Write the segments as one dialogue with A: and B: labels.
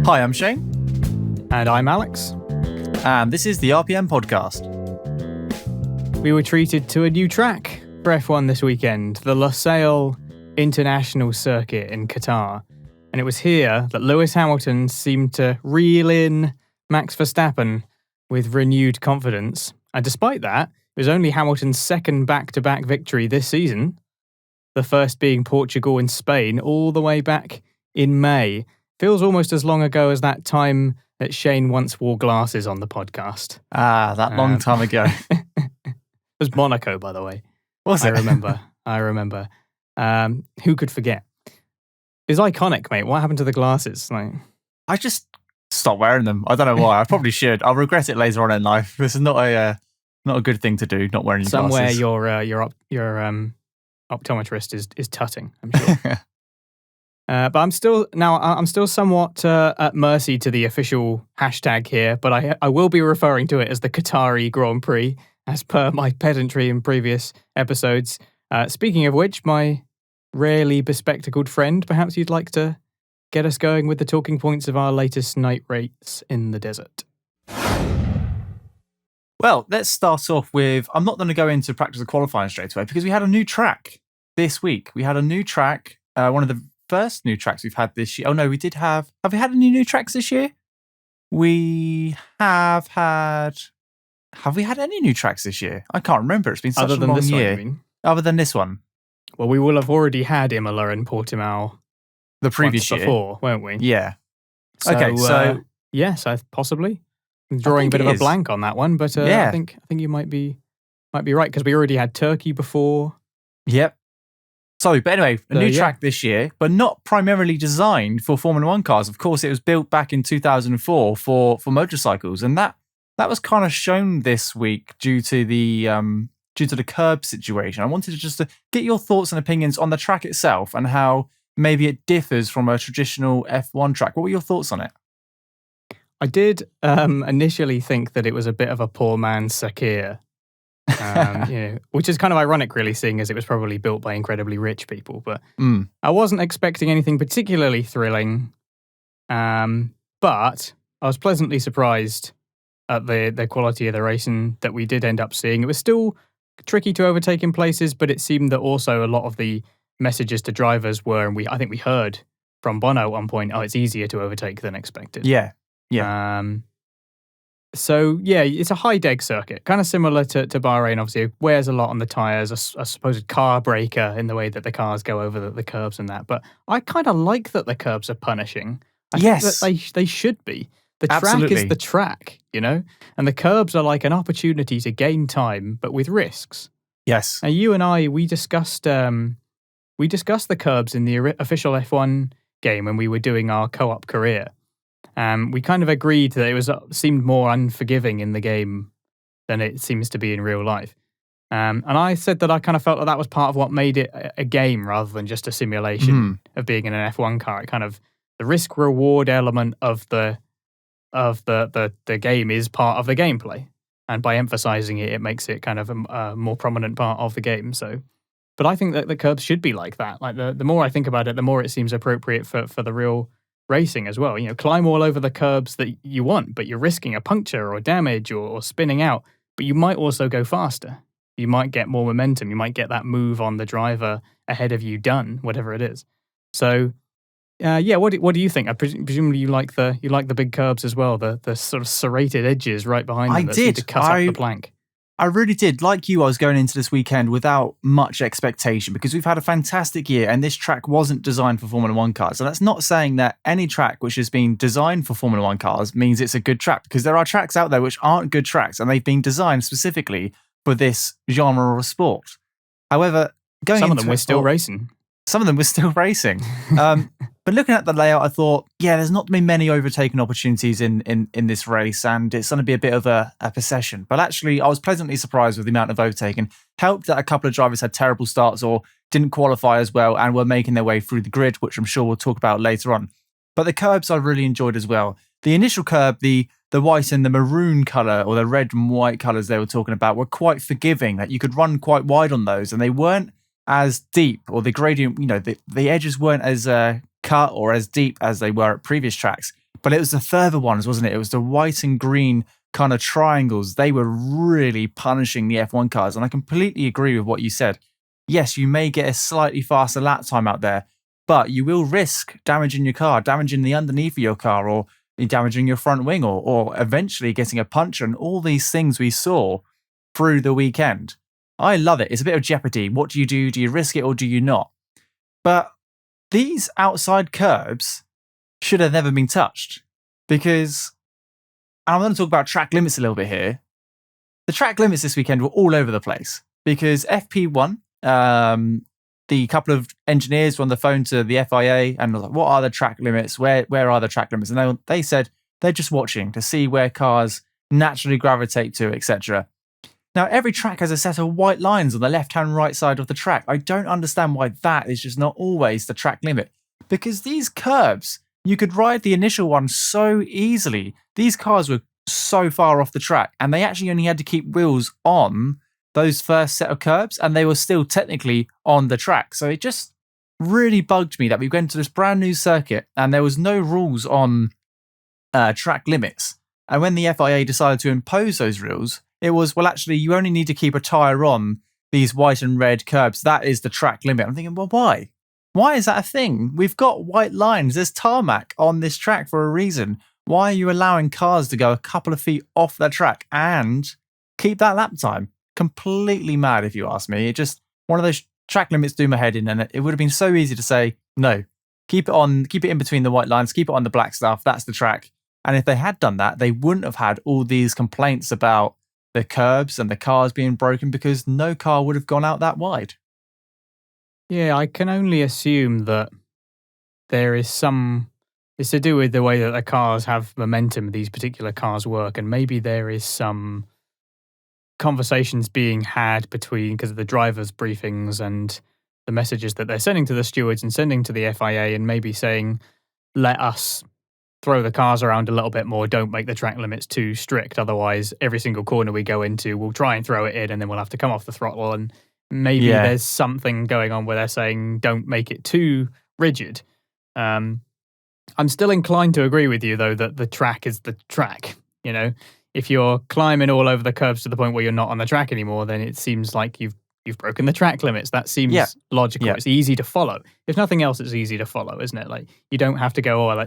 A: Hi, I'm Shane.
B: And I'm Alex.
A: And this is the RPM podcast.
B: We were treated to a new track for F1 this weekend, the Losail International Circuit in Qatar. And it was here that Lewis Hamilton seemed to reel in Max Verstappen with renewed confidence. And despite that, it was only Hamilton's second back-to-back victory this season, the first being Portugal and Spain all the way back in May. Feels almost as long ago as that time that Shane once wore glasses on the podcast.
A: That long time ago.
B: It was Monaco, by the way.
A: Was it?
B: I remember. Who could forget? It's iconic, mate. What happened to the glasses?
A: I just stopped wearing them. I don't know why. I probably should. I'll regret it later on in life. This is not a good thing to do, not wearing
B: somewhere
A: glasses.
B: your optometrist is tutting, I'm sure. But I'm still somewhat at mercy to the official hashtag here, but I will be referring to it as the Qatari Grand Prix, as per my pedantry in previous episodes. Speaking of which, my rarely bespectacled friend, perhaps you'd like to get us going with the talking points of our latest night race in the desert.
A: Well, let's start off with, I'm not going to go into practice of qualifying straight away because we had a new track this week. We had a new track, one of the first new tracks we've had this year. Oh no, we did have we had any new tracks this year? We have we had any new tracks this year? I can't remember. It's been such a long year.
B: One, you mean?
A: Other than this one.
B: Well, we will have already had Imola and Portimao
A: the previous year
B: before, won't we?
A: Yeah. So
B: yes, possibly. I'm drawing a bit of a blank on that one, but I think you might be right because we already had Turkey before.
A: Yep. Sorry, but anyway, a new track this year, but not primarily designed for Formula One cars. Of course, it was built back in 2004 for motorcycles, and that was kind of shown this week due to the curb situation. I wanted to get your thoughts and opinions on the track itself and how maybe it differs from a traditional F1 track. What were your thoughts on it?
B: I did initially think that it was a bit of a poor man's Sakir. Which is kind of ironic, really, seeing as it was probably built by incredibly rich people. But I wasn't expecting anything particularly thrilling. But I was pleasantly surprised at the quality of the racing that we did end up seeing. It was still tricky to overtake in places, but it seemed that also a lot of the messages to drivers were, and I think we heard from Bono at one point, it's easier to overtake than expected.
A: Yeah.
B: So, it's a high-deg circuit, kind of similar to Bahrain, obviously. It wears a lot on the tyres, a supposed car breaker in the way that the cars go over the curbs and that. But I kind of like that the curbs are punishing. I think that they should be. The track is the track, and the curbs are like an opportunity to gain time, but with risks.
A: Yes.
B: And you and I, we discussed the curbs in the official F1 game when we were doing our co-op career. We kind of agreed that it seemed more unforgiving in the game than it seems to be in real life. And I said that I kind of felt that was part of what made it a game rather than just a simulation of being in an F1 car. It kind of the risk-reward element of the game is part of the gameplay, and by emphasizing it, it makes it kind of a more prominent part of the game. So, but I think that the curbs should be like that. Like the more I think about it, the more it seems appropriate for the real racing as well. Climb all over the curbs that you want, but you're risking a puncture or damage or spinning out. But you might also go faster. You might get more momentum. You might get that move on the driver ahead of you done, whatever it is. So, what do you think? I presumably you like the big curbs as well, the sort of serrated edges right behind them that seem to cut up the plank.
A: I really did. Like you, I was going into this weekend without much expectation because we've had a fantastic year and this track wasn't designed for Formula One cars. So that's not saying that any track which has been designed for Formula One cars means it's a good track, because there are tracks out there which aren't good tracks and they've been designed specifically for this genre of sport. However,
B: some of them were still racing.
A: Some of them were still racing. But looking at the layout, I thought, there's not been many overtaking opportunities in this race, and it's going to be a bit of a procession. But actually, I was pleasantly surprised with the amount of overtaking. Helped that a couple of drivers had terrible starts or didn't qualify as well and were making their way through the grid, which I'm sure we'll talk about later on. But the curbs I really enjoyed as well. The initial curb, the white and the maroon colour, or the red and white colours they were talking about, were quite forgiving, that you could run quite wide on those, and they weren't as deep, or the gradient, the edges weren't as cut or as deep as they were at previous tracks. But it was the further ones, wasn't it? It was the white and green kind of triangles. They were really punishing the F1 cars. And I completely agree with what you said. Yes, you may get a slightly faster lap time out there, but you will risk damaging your car, damaging the underneath of your car, or damaging your front wing, or eventually getting a puncture, and all these things we saw through the weekend. I love it. It's a bit of jeopardy. What do you do? Do you risk it or do you not? But these outside curbs should have never been touched, because I'm going to talk about track limits a little bit here. The track limits this weekend were all over the place because FP1, the couple of engineers were on the phone to the FIA and were like, what are the track limits? Where are the track limits? And they said they're just watching to see where cars naturally gravitate to, etc. Now, every track has a set of white lines on the left-hand right side of the track. I don't understand why that is just not always the track limit, because these curbs, you could ride the initial one so easily. These cars were so far off the track, and they actually only had to keep wheels on those first set of curbs, and they were still technically on the track. So it just really bugged me that we went to this brand new circuit and there was no rules on track limits. And when the FIA decided to impose those rules, it was, well, actually, you only need to keep a tyre on these white and red curbs. That is the track limit. I'm thinking, well, why? Why is that a thing? We've got white lines. There's tarmac on this track for a reason. Why are you allowing cars to go a couple of feet off the track and keep that lap time? Completely mad, if you ask me. It just, one of those track limits do my head in, and it would have been so easy to say, no, keep it in between the white lines, keep it on the black stuff, that's the track. And if they had done that, they wouldn't have had all these complaints about the curbs and the cars being broken, because no car would have gone out that wide.
B: Yeah, I can only assume that there is it's to do with the way that the cars have momentum, these particular cars work, and maybe there is some conversations being had between, because of the drivers' briefings and the messages that they're sending to the stewards and sending to the FIA, and maybe saying, let us throw the cars around a little bit more, don't make the track limits too strict, otherwise every single corner we go into, we'll try and throw it in and then we'll have to come off the throttle. And maybe there's something going on where they're saying, don't make it too rigid. I'm still inclined to agree with you, though, that the track is the track. You know, if you're climbing all over the curbs to the point where you're not on the track anymore, then it seems like you've broken the track limits. That seems logical. Yeah. It's easy to follow. If nothing else, it's easy to follow, isn't it? Like, you don't have to go, oh,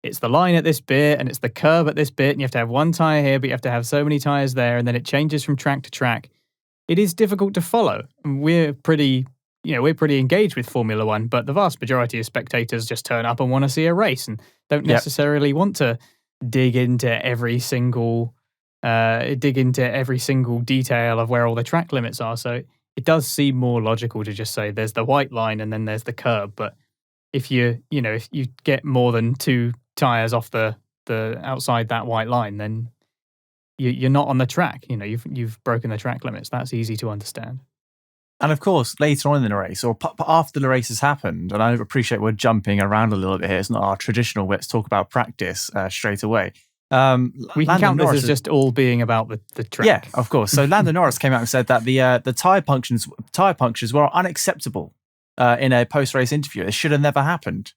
B: it's the line at this bit and it's the curb at this bit, and you have to have one tyre here, but you have to have so many tyres there, and then it changes from track to track. It is difficult to follow. We're pretty engaged with Formula One, but the vast majority of spectators just turn up and want to see a race and don't necessarily want to dig into every single detail of where all the track limits are. So it does seem more logical to just say there's the white line and then there's the curb. But if you get more than two tyres off the outside that white line, then you're not on the track. You know, you've broken the track limits. That's easy to understand.
A: And of course, later on in the race, or after the race has happened, and I appreciate we're jumping around a little bit here. It's not our traditional, let's talk about practice straight away.
B: We can count this as just all being about the track.
A: Yeah, of course. So Lando Norris came out and said that the tyre punctures were unacceptable in a post-race interview. It should have never happened.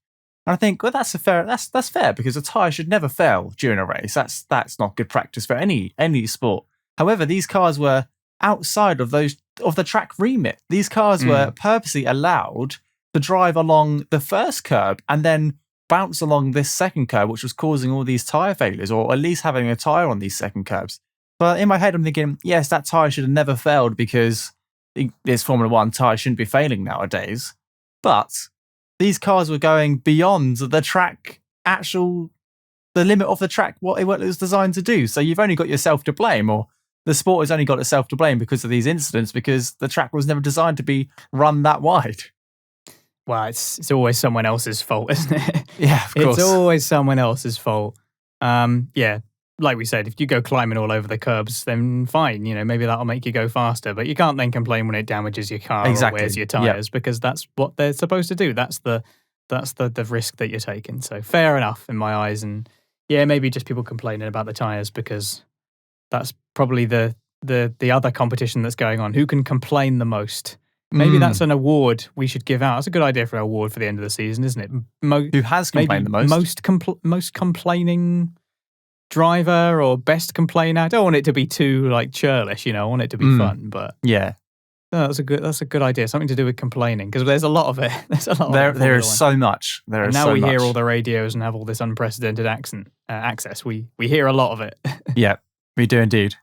A: And I think, well, that's fair, because a tyre should never fail during a race. That's not good practice for any sport. However, these cars were outside of the track remit. These cars were purposely allowed to drive along the first curb and then bounce along this second curb, which was causing all these tyre failures, or at least having a tyre on these second curbs. But in my head, I'm thinking, yes, that tyre should have never failed, because this Formula One tyre shouldn't be failing nowadays. But these cars were going beyond the track, the limit of the track, what it was designed to do. So you've only got yourself to blame, or the sport has only got itself to blame because of these incidents, because the track was never designed to be run that wide.
B: Well, it's always someone else's fault, isn't it?
A: Yeah, of course.
B: It's always someone else's fault. Yeah, like we said, if you go climbing all over the curbs, then fine, maybe that'll make you go faster. But you can't then complain when it damages your car or wears your tyres, because that's what they're supposed to do. That's the risk that you're taking. So fair enough in my eyes. And yeah, maybe just people complaining about the tyres, because that's probably the other competition that's going on. Who can complain the most Maybe that's an award we should give out. That's a good idea for an award for the end of the season, isn't it?
A: Who has complained the most?
B: Most complaining driver or best complainer. I don't want it to be too like churlish, I want it to be fun, but
A: yeah.
B: That's a good idea. Something to do with complaining, because there's a lot of it. There's a lot.
A: There is so much.
B: And now we hear all the radios and have all this unprecedented access. We hear a lot of it.
A: Yeah, we do indeed.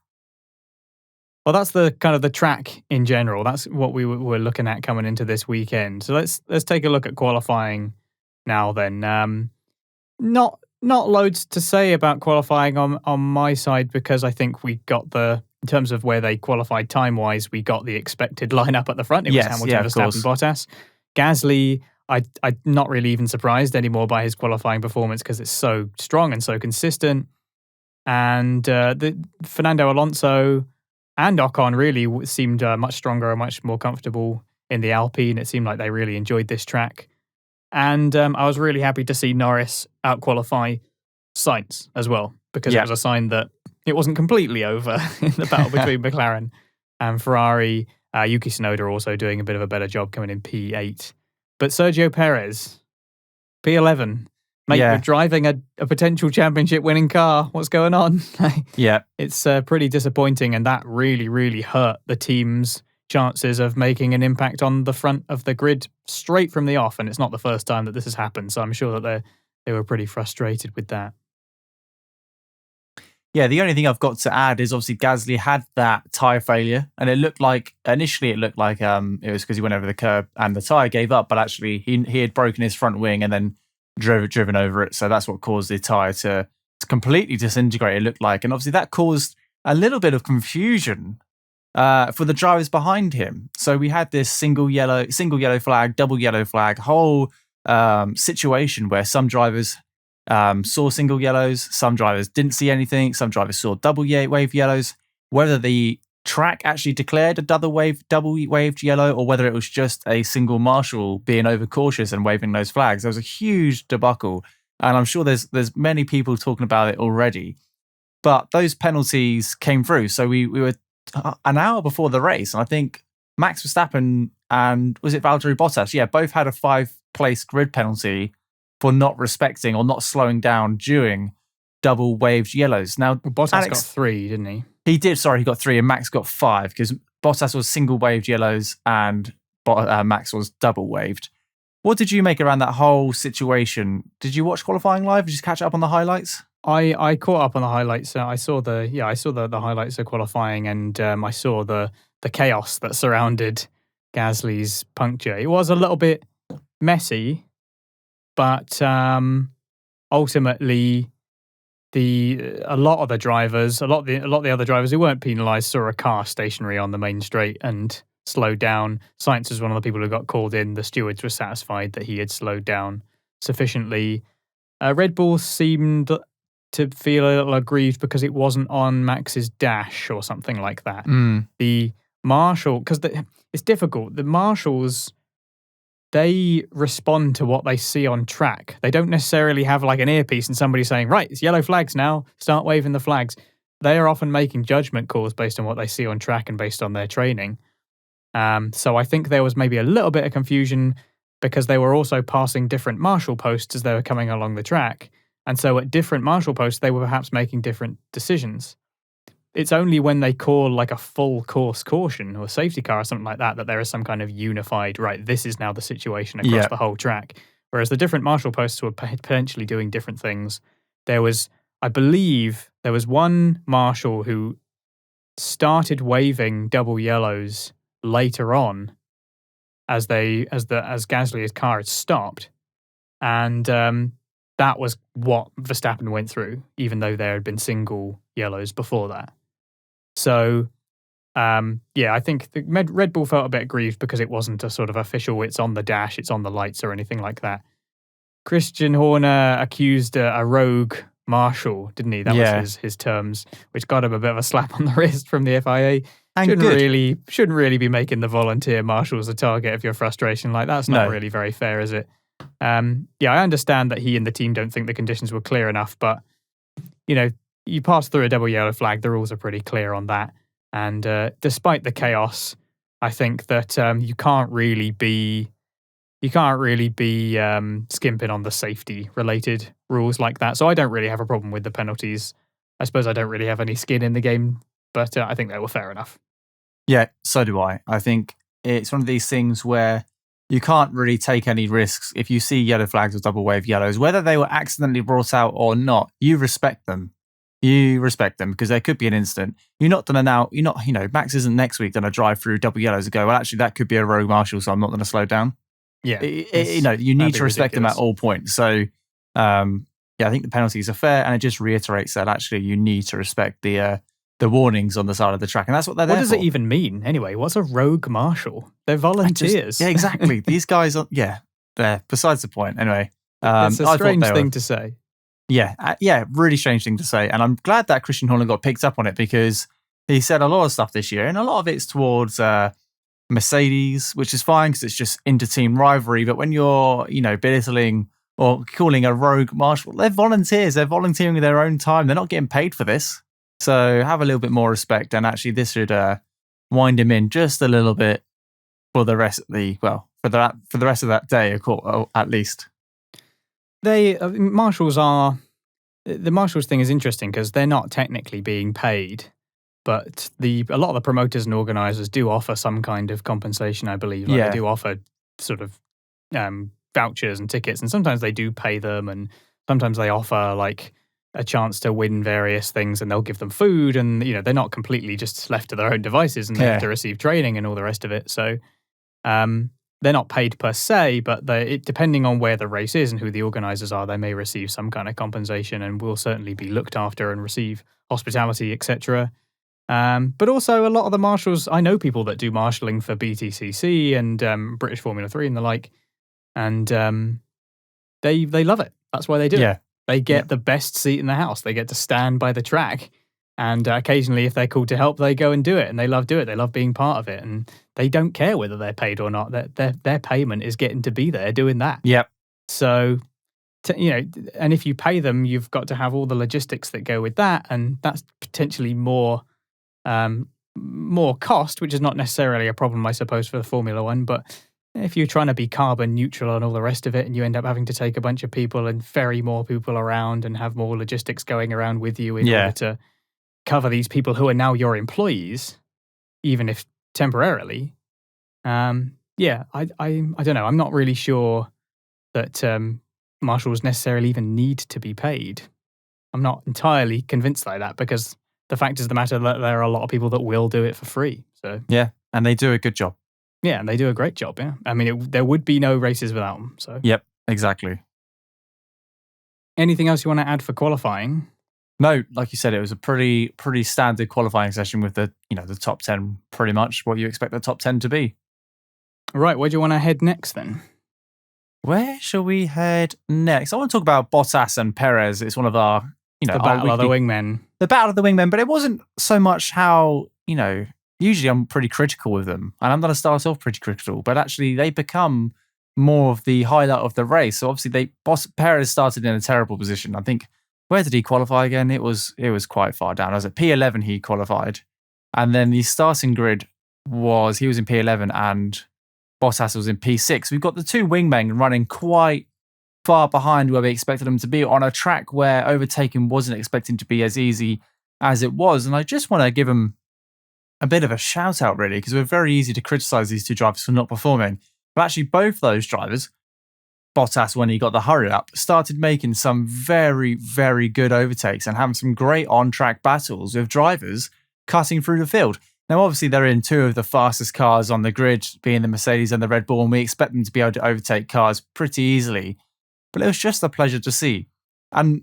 B: Well, that's the kind of the track in general. That's what we were looking at coming into this weekend. So let's take a look at qualifying now. Then, not loads to say about qualifying on my side, because I think we got in terms of where they qualified time-wise, we got the expected lineup at the front. It was Hamilton, Verstappen, Bottas. Gasly, I'm not really even surprised anymore by his qualifying performance, because it's so strong and so consistent. And the Fernando Alonso and Ocon really seemed much stronger and much more comfortable in the Alpine. It seemed like they really enjoyed this track. And I was really happy to see Norris out-qualify Sainz as well, because it was a sign that it wasn't completely over in the battle between McLaren and Ferrari. Yuki Tsunoda also doing a bit of a better job, coming in P8. But Sergio Perez, P11. Mate, you're driving a potential championship-winning car. What's going on? It's pretty disappointing, and that really, really hurt the team's chances of making an impact on the front of the grid straight from the off. And it's not the first time that this has happened, so I'm sure that they were pretty frustrated with that.
A: Yeah, the only thing I've got to add is obviously Gasly had that tyre failure, and initially it looked like it was because he went over the curb and the tyre gave up, but actually he had broken his front wing and then driven over it. So that's what caused the tyre to completely disintegrate, it looked like. And obviously that caused a little bit of confusion for the drivers behind him. So we had this single yellow flag, double yellow flag, whole situation where some drivers saw single yellows, some drivers didn't see anything, some drivers saw double wave yellows. Whether the track actually declared a double waved yellow, or whether it was just a single marshal being overcautious and waving those flags, there was a huge debacle, and I'm sure there's many people talking about it already. But those penalties came through, so we were an hour before the race, and I think Max Verstappen and was it Valtteri Bottas? Yeah, both had a 5-place grid penalty for not respecting or not slowing down during double waved yellows. Now,
B: Bottas got 3, didn't he?
A: He did, sorry, he got 3 and Max got 5, because Bottas was single waved yellows and Max was double waved. What did you make around that whole situation? Did you watch qualifying live? Did you catch up on the highlights?
B: I caught up on the highlights. I saw the highlights of qualifying, and I saw the chaos that surrounded Gasly's puncture. It was a little bit messy, but ultimately, a lot of the other drivers who weren't penalised saw a car stationary on the main straight and slowed down. Sainz was one of the people who got called in. The stewards were satisfied that he had slowed down sufficiently. Red Bull seemed to feel a little aggrieved because it wasn't on Max's dash or something like that. The marshal, because it's difficult. The marshals, they respond to what they see on track. They don't necessarily have like an earpiece and somebody saying, right, it's yellow flags now, start waving the flags. They are often making judgment calls based on what they see on track and based on their training. So I think there was maybe a little bit of confusion because they were also passing different marshal posts as they were coming along the track. And so at different marshal posts, they were perhaps making different decisions. It's only when they call like a full course caution or safety car or something like that there is some kind of unified, right, this is now the situation across the whole track. Whereas the different marshal posts were potentially doing different things. I believe there was one marshal who started waving double yellows later on as Gasly's car had stopped. And that was what Verstappen went through, even though there had been single yellows before that. So, I think the Red Bull felt a bit aggrieved because it wasn't a sort of official, it's on the dash, it's on the lights or anything like that. Christian Horner accused a rogue marshal, didn't he? That was his terms, which got him a bit of a slap on the wrist from the FIA. Shouldn't really be making the volunteer marshals a target of your frustration. Like, that's not really very fair, is it? I understand that he and the team don't think the conditions were clear enough, but, you pass through a double yellow flag, the rules are pretty clear on that. And despite the chaos, I think that you can't really be skimping on the safety related rules like that. So I don't really have a problem with the penalties. I suppose I don't really have any skin in the game, but I think they were fair enough.
A: Yeah, so do I. I think it's one of these things where you can't really take any risks. If you see yellow flags or double wave yellows, whether they were accidentally brought out or not, you respect them. You respect them because there could be an incident. You're not going to now, Max isn't next week going to drive through double yellows and go, well, actually, that could be a rogue marshal, so I'm not going to slow down.
B: Yeah.
A: You need to respect them at all points. So, I think the penalties are fair, and it just reiterates that actually you need to respect the warnings on the side of the track, and that's what they're there for.
B: What does it even mean anyway? What's a rogue marshal? They're volunteers.
A: Yeah, exactly. These guys are, they're besides the point. Anyway,
B: it's a strange thing to say.
A: Yeah, really strange thing to say. And I'm glad that Christian Horner got picked up on it because he said a lot of stuff this year, and a lot of it's towards Mercedes, which is fine because it's just inter-team rivalry. But when you're, belittling or calling a rogue marshal, they're volunteers. They're volunteering their own time. They're not getting paid for this. So have a little bit more respect. And actually, this should wind him in just a little bit for the rest of for the rest of that day, at least.
B: The marshals thing is interesting because they're not technically being paid, but a lot of the promoters and organisers do offer some kind of compensation, I believe. They do offer sort of vouchers and tickets, and sometimes they do pay them, and sometimes they offer like a chance to win various things, and they'll give them food, and they're not completely just left to their own devices, and they have to receive training and all the rest of it. So they're not paid per se, but depending on where the race is and who the organisers are, they may receive some kind of compensation and will certainly be looked after and receive hospitality, etc. But also a lot of the marshals, I know people that do marshalling for BTCC and British Formula 3 and the like, and they love it. That's why they do it. They get the best seat in the house. They get to stand by the track. And occasionally, if they're called to help, they go and do it. And they love doing it. They love being part of it. And they don't care whether they're paid or not. Their payment is getting to be there doing that.
A: Yep.
B: So, and if you pay them, you've got to have all the logistics that go with that. And that's potentially more cost, which is not necessarily a problem, I suppose, for the Formula One. But if you're trying to be carbon neutral and all the rest of it, and you end up having to take a bunch of people and ferry more people around and have more logistics going around with you in order to cover these people who are now your employees, even if temporarily. I don't know. I'm not really sure that marshals necessarily even need to be paid. I'm not entirely convinced like that because the fact is the matter that there are a lot of people that will do it for free. So
A: yeah, and they do a good job.
B: Yeah, and they do a great job. Yeah, I mean, there would be no races without them. So
A: yep, exactly.
B: Anything else you want to add for qualifying?
A: No, like you said, it was a pretty standard qualifying session with the top 10, pretty much what you expect the top 10 to be.
B: Right, where do you want to head next then?
A: Where shall we head next? I want to talk about Bottas and Perez. It's one of our,
B: the battle of the wingmen.
A: The battle of the wingmen, but it wasn't so much how, usually I'm pretty critical with them, and I'm going to start off pretty critical, but actually they become more of the highlight of the race. So obviously Perez started in a terrible position. I think, where did he qualify again? It was quite far down. I was at P11 he qualified. And then the starting grid he was in P11 and Bottas was in P6. We've got the two wingmen running quite far behind where we expected them to be on a track where overtaking wasn't expecting to be as easy as it was. And I just want to give them a bit of a shout out, really, because we're very easy to criticize these two drivers for not performing. But actually, both those drivers, Bottas, when he got the hurry up, started making some very, very good overtakes and having some great on-track battles with drivers cutting through the field. Now, obviously, they're in two of the fastest cars on the grid, being the Mercedes and the Red Bull, and we expect them to be able to overtake cars pretty easily. But it was just a pleasure to see. And,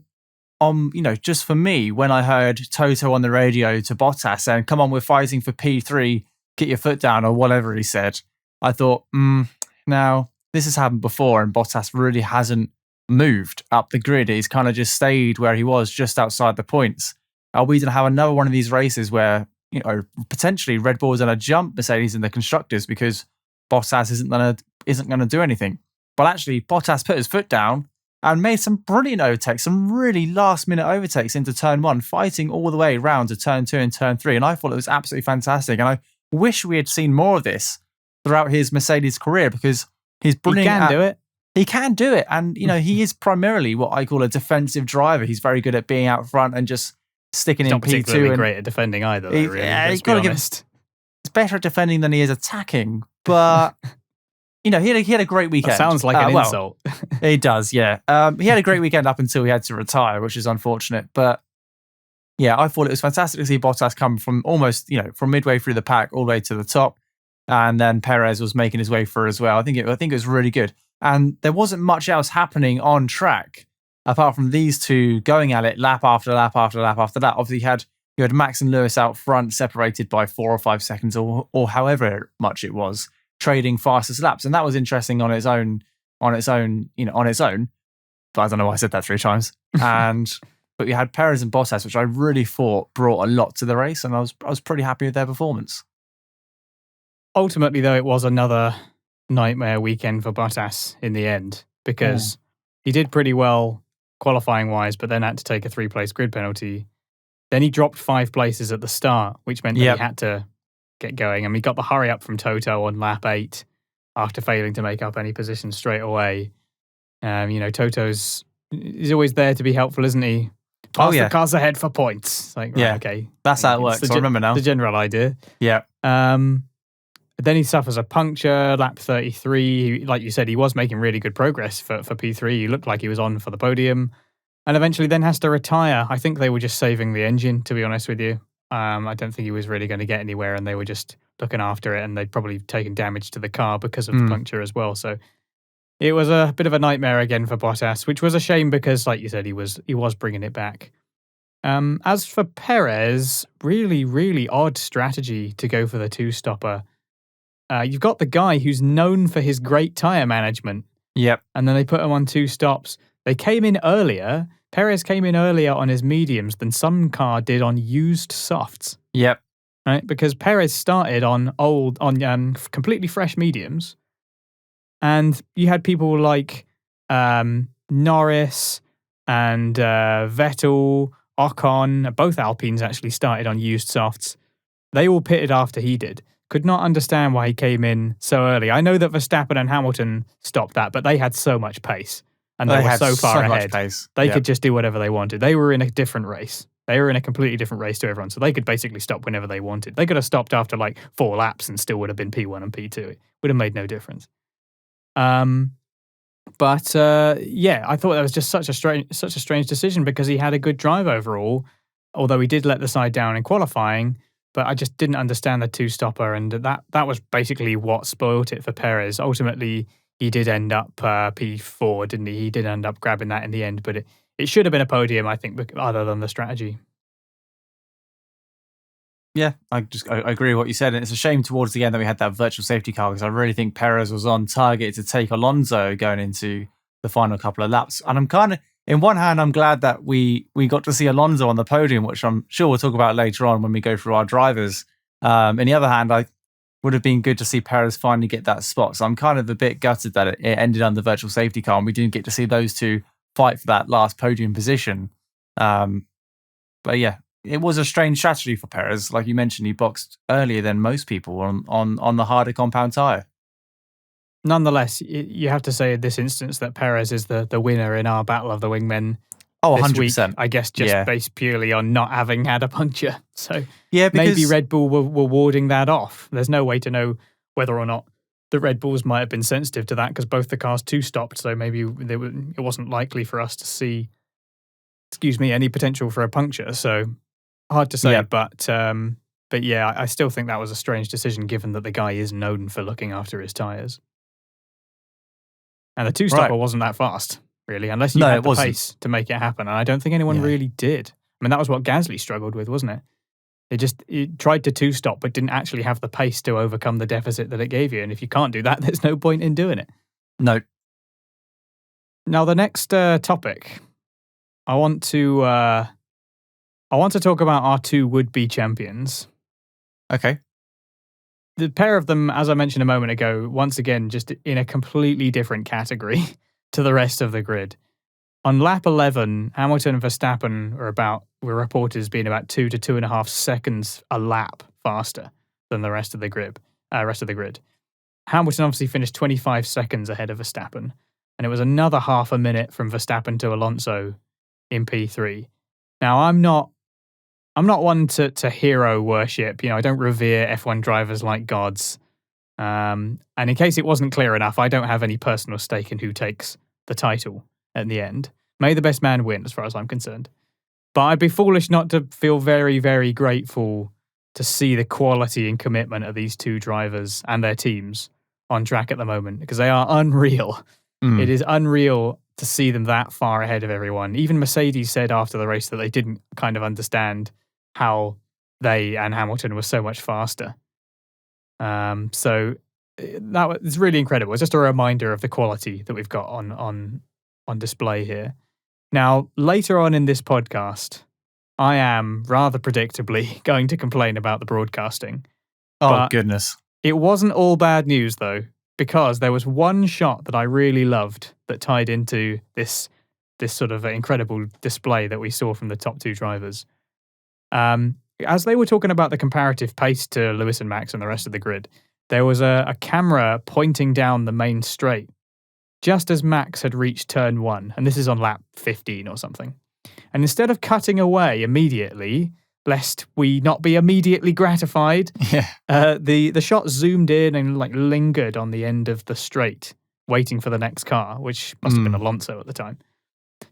A: just for me, when I heard Toto on the radio to Bottas saying, come on, we're fighting for P3, get your foot down, or whatever he said, I thought, now, this has happened before, and Bottas really hasn't moved up the grid. He's kind of just stayed where he was, just outside the points. Are we going to have another one of these races where, potentially Red Bull is going to jump Mercedes in the constructors because Bottas isn't going to do anything? But actually, Bottas put his foot down and made some brilliant overtakes, some really last-minute overtakes into turn 1, fighting all the way around to turn 2 and turn 3. And I thought it was absolutely fantastic. And wish we had seen more of this throughout his Mercedes career, because he's brilliant.
B: He can do it.
A: He can do it. And, he is primarily what I call a defensive driver. He's very good at being out front and just sticking
B: He's
A: in
B: not particularly
A: P2.
B: great at defending either, though, really. Let's be honest.
A: He's better at defending than he is attacking. But, he had a great weekend.
B: That sounds like an insult.
A: He does, yeah. He had a great weekend up until he had to retire, which is unfortunate. But, yeah, I thought it was fantastic to see Bottas come from almost, from midway through the pack all the way to the top. And then Perez was making his way through as well. I think it was really good. And there wasn't much else happening on track apart from these two going at it lap after lap after lap after that. Obviously, you had Max and Lewis out front, separated by 4 or 5 seconds or however much it was, trading fastest laps. And that was interesting on its own. But I don't know why I said that 3 times. But we had Perez and Bottas, which I really thought brought a lot to the race. And I was pretty happy with their performance.
B: Ultimately, though, it was another nightmare weekend for Bottas in the end, because he did pretty well qualifying wise, but then had to take a 3-place grid penalty. Then he dropped 5 places at the start, which meant that he had to get going. And he got the hurry up from Toto on lap 8 after failing to make up any positions straight away. Toto's is always there to be helpful, isn't he? Pass the cars ahead for points. Okay.
A: That's how it works. I remember now.
B: The general idea.
A: Yeah.
B: Then he suffers a puncture, lap 33. Like you said, he was making really good progress for P3. He looked like he was on for the podium. And eventually then has to retire. I think they were just saving the engine, to be honest with you. I don't think he was really going to get anywhere, and they were just looking after it, and they'd probably taken damage to the car because of the puncture as well. So it was a bit of a nightmare again for Bottas, which was a shame because, like you said, he was bringing it back. As for Perez, really, really odd strategy to go for the 2-stopper. You've got the guy who's known for his great tyre management.
A: Yep.
B: And then they put him on 2 stops. They came in earlier. Perez came in earlier on his mediums than some car did on used softs.
A: Yep.
B: Right? Because Perez started on completely fresh mediums. And you had people like Norris and Vettel, Ocon, both Alpines actually started on used softs. They all pitted after he did. Could not understand why he came in so early. I know that Verstappen and Hamilton stopped that, but they had so much pace. And they were so far ahead. They could just do whatever they wanted. They were in a different race. They were in a completely different race to everyone. So they could basically stop whenever they wanted. They could have stopped after like 4 laps and still would have been P1 and P2. It would have made no difference. I thought that was just such a strange decision because he had a good drive overall, although he did let the side down in qualifying. But I just didn't understand the 2-stopper, and that was basically what spoilt it for Perez. Ultimately, he did end up P4, didn't he? He did end up grabbing that in the end, but it should have been a podium, I think, other than the strategy.
A: Yeah, I agree with what you said, and it's a shame towards the end that we had that virtual safety car, because I really think Perez was on target to take Alonso going into the final couple of laps. And I'm kind of, in one hand, I'm glad that we got to see Alonso on the podium, which I'm sure we'll talk about later on when we go through our drivers. On the other hand, I would have been good to see Perez finally get that spot. So I'm kind of a bit gutted that it ended on the virtual safety car and we didn't get to see those two fight for that last podium position. But yeah, it was a strange strategy for Perez. Like you mentioned, he boxed earlier than most people on the harder compound tyre.
B: Nonetheless, you have to say in this instance that Perez is the winner in our Battle of the Wingmen.
A: Oh,
B: this
A: 100%.
B: Week, I guess just based purely on not having had a puncture. So
A: yeah,
B: maybe Red Bull were warding that off. There's no way to know whether or not the Red Bulls might have been sensitive to that because both the cars 2-stopped. So maybe it wasn't likely for us to see, any potential for a puncture. So hard to say, but yeah, I still think that was a strange decision given that the guy is known for looking after his tyres. And the 2-stopper wasn't that fast, really, unless you had the pace to make it happen. And I don't think anyone really did. I mean, that was what Gasly struggled with, wasn't it? It tried to 2-stop, but didn't actually have the pace to overcome the deficit that it gave you. And if you can't do that, there's no point in doing it.
A: No.
B: Now, the next topic, I want to talk about our 2 would-be champions.
A: Okay.
B: The pair of them, as I mentioned a moment ago, once again, just in a completely different category to the rest of the grid. On lap 11, Hamilton and Verstappen were reported as being about 2 to 2.5 seconds a lap faster than the rest of the grid. Hamilton obviously finished 25 seconds ahead of Verstappen, and it was another half a minute from Verstappen to Alonso in P3. Now, I'm not one to hero worship. I don't revere F1 drivers like gods. And in case it wasn't clear enough, I don't have any personal stake in who takes the title at the end. May the best man win, as far as I'm concerned. But I'd be foolish not to feel very, very grateful to see the quality and commitment of these two drivers and their teams on track at the moment, because they are unreal. It is unreal to see them that far ahead of everyone. Even Mercedes said after the race that they didn't kind of understand how they and Hamilton were so much faster. So that was really incredible. It's just a reminder of the quality that we've got on display here. Now, later on in this podcast, I am rather predictably going to complain about the broadcasting.
A: Oh, goodness.
B: It wasn't all bad news, though, because there was one shot that I really loved that tied into this sort of incredible display that we saw from the top two drivers. As they were talking about the comparative pace to Lewis and Max and the rest of the grid, there was a camera pointing down the main straight just as Max had reached turn 1, and this is on lap 15 or something. And instead of cutting away immediately, lest we not be immediately gratified, the shot zoomed in and lingered on the end of the straight, waiting for the next car, which must have been Alonso at the time,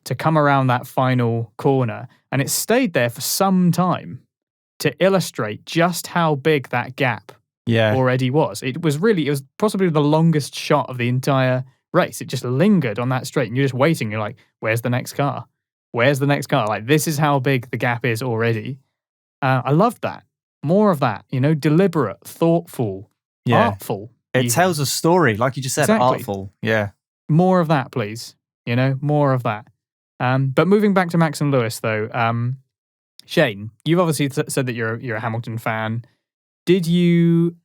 B: to come around that final corner. And it stayed there for some time to illustrate just how big that gap already was. It was possibly the longest shot of the entire race. It just lingered on that straight, and you're just waiting. You're like, where's the next car? Where's the next car? Like, this is how big the gap is already. I loved that. More of that, deliberate, thoughtful, artful.
A: It tells a story, like you just said,
B: Exactly.
A: artful. Yeah.
B: More of that, please. More of that. But moving back to Max and Lewis, though, Shane, you've obviously said that you're a Hamilton fan. Did you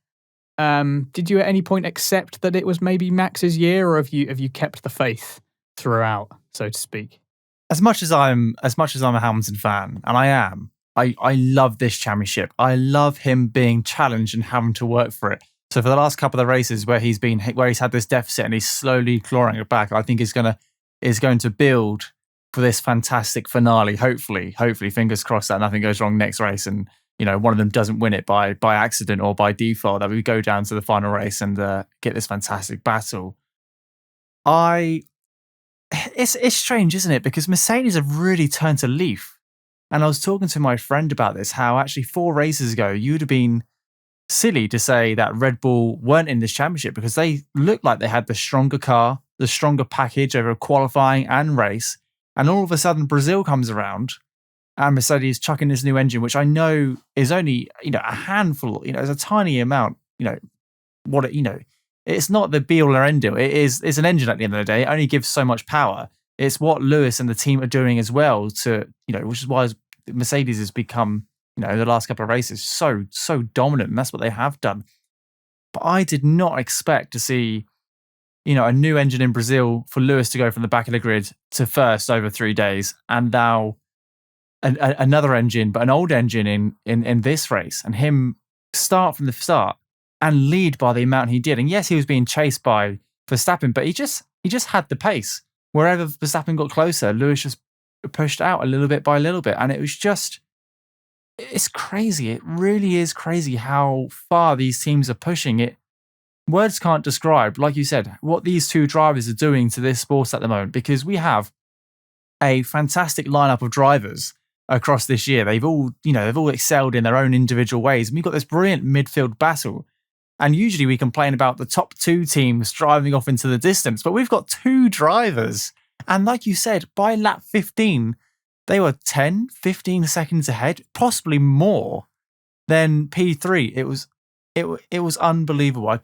B: at any point accept that it was maybe Max's year, or have you kept the faith throughout, so to speak?
A: As much as I'm a Hamilton fan, and I am, I love this championship. I love him being challenged and having to work for it. So for the last couple of races where he's had this deficit and he's slowly clawing it back, I think is going to build for this fantastic finale. Hopefully, fingers crossed that nothing goes wrong next race, and one of them doesn't win it by accident or by default. That we go down to the final race and get this fantastic battle. It's strange, isn't it? Because Mercedes have really turned a leaf. And I was talking to my friend about this, how actually 4 races ago, you'd have been silly to say that Red Bull weren't in this championship, because they looked like they had the stronger car, the stronger package over qualifying and race. And all of a sudden, Brazil comes around and Mercedes chucking this new engine, which I know is only, a handful, it's a tiny amount, it's not the be all or end all. It's an engine at the end of the day. It only gives so much power. It's what Lewis and the team are doing as well to, which is why Mercedes has become, the last couple of races so dominant, and that's what they have done. But I did not expect to see, a new engine in Brazil for Lewis to go from the back of the grid to first over 3 days, and now another engine, but an old engine in this race, and him start from the start and lead by the amount he did. And yes, he was being chased by Verstappen, but he just had the pace. Wherever Verstappen got closer, Lewis just pushed out a little bit by a little bit. And it was it's crazy. It really is crazy how far these teams are pushing it. Words can't describe, like you said, what these two drivers are doing to this sport at the moment, because we have a fantastic lineup of drivers across this year. They've all excelled in their own individual ways. And we've got this brilliant midfield battle. And usually we complain about the top 2 teams driving off into the distance, but we've got 2 drivers. And like you said, by lap 15, they were 10, 15 seconds ahead, possibly more than P3. It was unbelievable.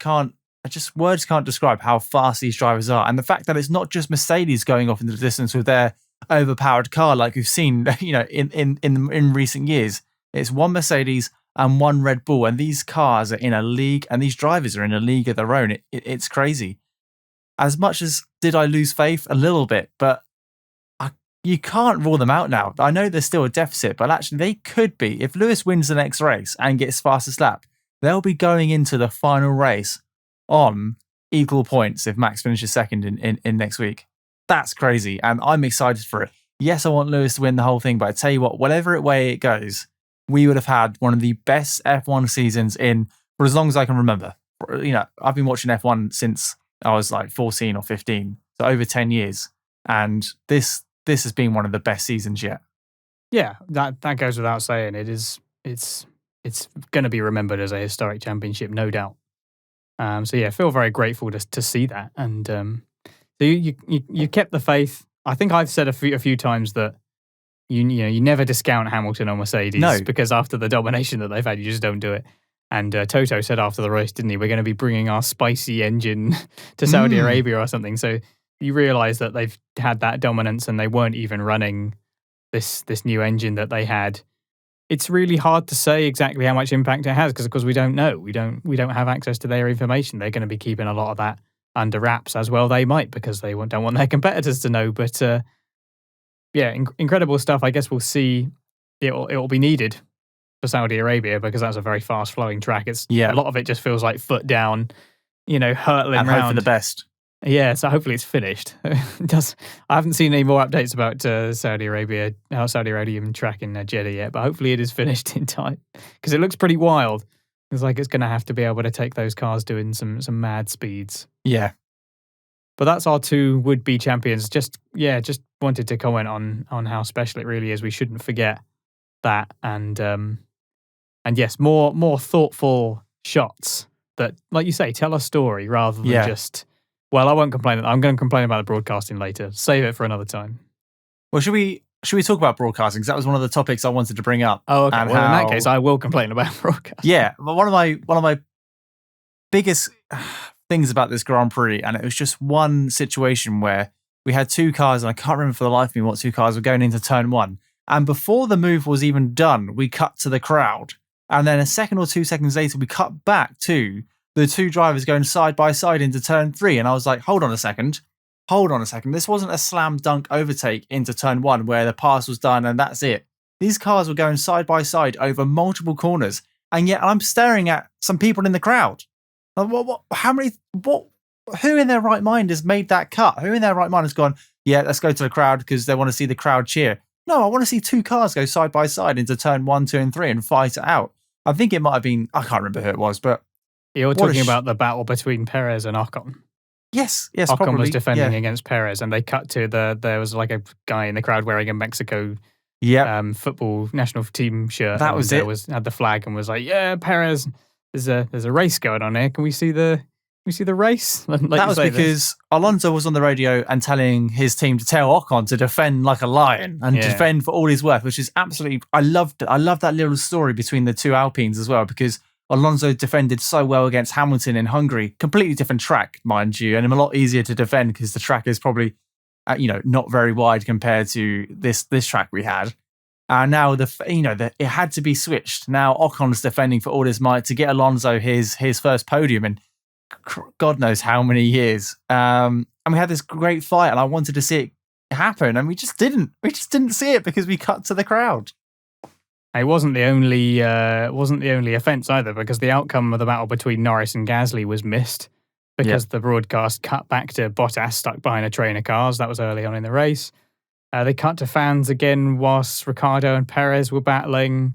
A: Words can't describe how fast these drivers are. And the fact that it's not just Mercedes going off into the distance with their overpowered car, like we've seen, in recent years. It's one Mercedes and one Red Bull, and these cars are in a league, and these drivers are in a league of their own. It's crazy. As much as did I lose faith a little bit, but you can't rule them out now. I know there's still a deficit, but actually they could be. If Lewis wins the next race and gets fastest lap, they'll be going into the final race on equal points if Max finishes second in next week. That's crazy, and I'm excited for it. Yes, I want Lewis to win the whole thing, but I tell you what, whatever way it goes, we would have had one of the best F1 seasons for as long as I can remember. I've been watching F1 since I was like 14 or 15, so over 10 years, and this has been one of the best seasons yet.
B: Yeah, that goes without saying. It's going to be remembered as a historic championship, no doubt. So yeah, I feel very grateful to see that, and so you kept the faith. I think I've said a few times that you never discount Hamilton or Mercedes because after the domination that they've had, you just don't do it. And Toto said after the race, didn't he? We're going to be bringing our spicy engine to Saudi Arabia or something. So you realise that they've had that dominance and they weren't even running this new engine that they had. It's really hard to say exactly how much impact it has because, of course, we don't know. We don't have access to their information. They're going to be keeping a lot of that under wraps as well. They might because they don't want their competitors to know. But yeah, incredible stuff. I guess we'll see. It'll be needed for Saudi Arabia because that's a very fast-flowing track. A lot of it just feels like foot down, hurtling
A: and
B: around.
A: Hope for the best.
B: Yeah, so hopefully it's finished. I haven't seen any more updates about Saudi Arabian track in Jeddah yet, but hopefully it is finished in time because it looks pretty wild. It's like it's going to have to be able to take those cars doing some mad speeds.
A: Yeah.
B: But that's our two would-be champions. Just wanted to comment on how special it really is. We shouldn't forget that. And yes, more thoughtful shots that, like you say, tell a story rather than just... Well, I won't complain. I'm going to complain about the broadcasting later. Save it for another time.
A: Well, should we talk about broadcasting? Because that was one of the topics I wanted to bring up.
B: Oh, okay. Well, in that case, I will complain about broadcasting.
A: Yeah, but one of my biggest things about this Grand Prix, and it was just one situation where we had two cars, and I can't remember for the life of me what two cars were going into turn one. And before the move was even done, we cut to the crowd. And then a second or 2 seconds later, we cut back to the two drivers going side by side into turn three. And I was like, hold on a second. This wasn't a slam dunk overtake into turn one where the pass was done and that's it. These cars were going side by side over multiple corners. And yet I'm staring at some people in the crowd. Who in their right mind has made that cut? Who in their right mind has gone, yeah, let's go to the crowd because they want to see the crowd cheer? No, I want to see two cars go side by side into turn 1, 2, and 3 and fight it out. I think it might have been, I can't remember who it was, but
B: you're talking about the battle between Perez and Ocon.
A: Yes,
B: Ocon
A: probably
B: was defending against Perez, and they cut to there was like a guy in the crowd wearing a Mexico football national team shirt.
A: That was it.
B: Had the flag and was like, "Yeah, Perez, there's a race going on here. Can we see the race?"
A: Like that was because Alonso was on the radio and telling his team to tell Ocon to defend like a lion and defend for all he's worth, which is absolutely. I loved that little story between the two Alpines as well because Alonso defended so well against Hamilton in Hungary. Completely different track, mind you, and a lot easier to defend because the track is probably, not very wide compared to this track we had. And now it had to be switched. Now Ocon's defending for all his might to get Alonso his first podium in God knows how many years. And we had this great fight, and I wanted to see it happen, and we just didn't. We just didn't see it because we cut to the crowd.
B: It wasn't the only offence either, because the outcome of the battle between Norris and Gasly was missed because the broadcast cut back to Bottas stuck behind a train of cars. That was early on in the race. They cut to fans again whilst Ricciardo and Perez were battling,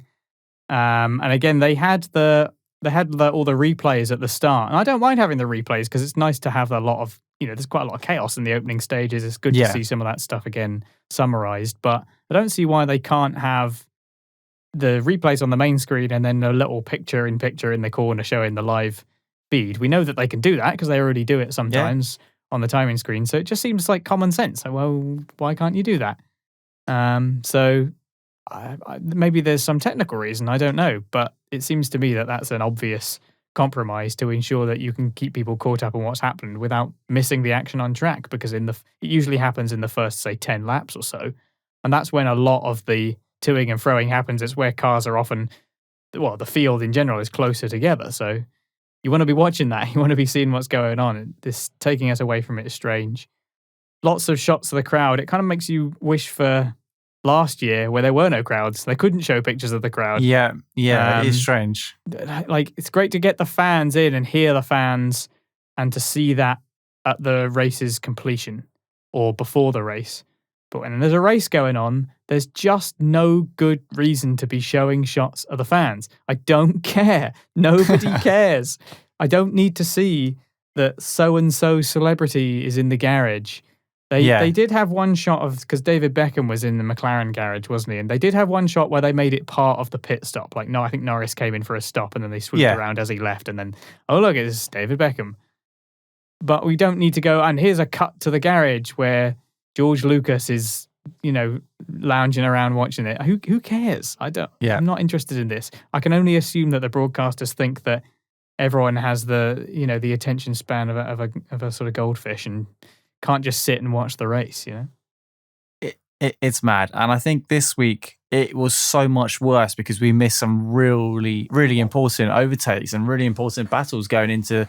B: and again they had all the replays at the start. And I don't mind having the replays because it's nice to have a lot of there's quite a lot of chaos in the opening stages. It's good to see some of that stuff again summarized, but I don't see why they can't have the replays on the main screen and then a little picture-in-picture in the corner showing the live feed. We know that they can do that because they already do it sometimes on the timing screen. So it just seems like common sense. So, well, why can't you do that? Maybe there's some technical reason, I don't know. But it seems to me that that's an obvious compromise to ensure that you can keep people caught up on what's happened without missing the action on track, because it usually happens in the first, say, 10 laps or so. And that's when a lot of the toing and froing happens. It's where cars are often, the field in general is closer together. So you want to be watching that. You want to be seeing what's going on. This taking us away from it is strange. Lots of shots of the crowd. It kind of makes you wish for last year where there were no crowds. They couldn't show pictures of the crowd.
A: Yeah, it is strange.
B: Like, it's great to get the fans in and hear the fans and to see that at the race's completion or before the race. But when there's a race going on, there's just no good reason to be showing shots of the fans. I don't care. Nobody cares. I don't need to see that so-and-so celebrity is in the garage. They did have one shot of, because David Beckham was in the McLaren garage, wasn't he? And they did have one shot where they made it part of the pit stop. Like, no, I think Norris came in for a stop and then they swooped around as he left. And then, oh, look, it's David Beckham. But we don't need to go, and here's a cut to the garage where George Lucas is, lounging around watching it. Who cares? I'm not interested in this. I can only assume that the broadcasters think that everyone has the attention span of a sort of goldfish and can't just sit and watch the race,
A: It's mad. And I think this week it was so much worse because we missed some really, really important overtakes and really important battles going into,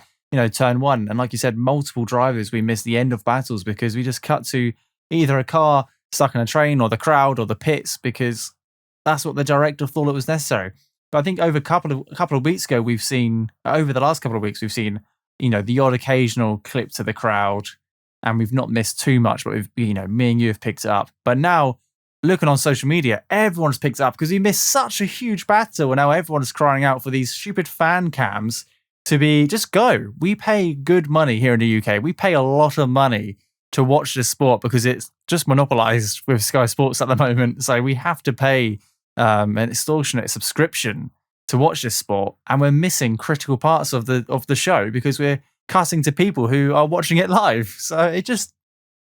A: turn one. And like you said, multiple drivers, we missed the end of battles because we just cut to either a car stuck in a train or the crowd or the pits because that's what the director thought it was necessary. But I think over a couple of weeks ago, over the last couple of weeks, we've seen, the odd occasional clip to the crowd. And we've not missed too much, but me and you have picked it up. But now, looking on social media, everyone's picked it up because we missed such a huge battle. And now everyone's crying out for these stupid fan cams to be just go. We pay good money here in the UK. We pay a lot of money to watch this sport because it's just monopolized with Sky Sports at the moment. So we have to pay an extortionate subscription to watch this sport, and we're missing critical parts of the show because we're cutting to people who are watching it live. So it just,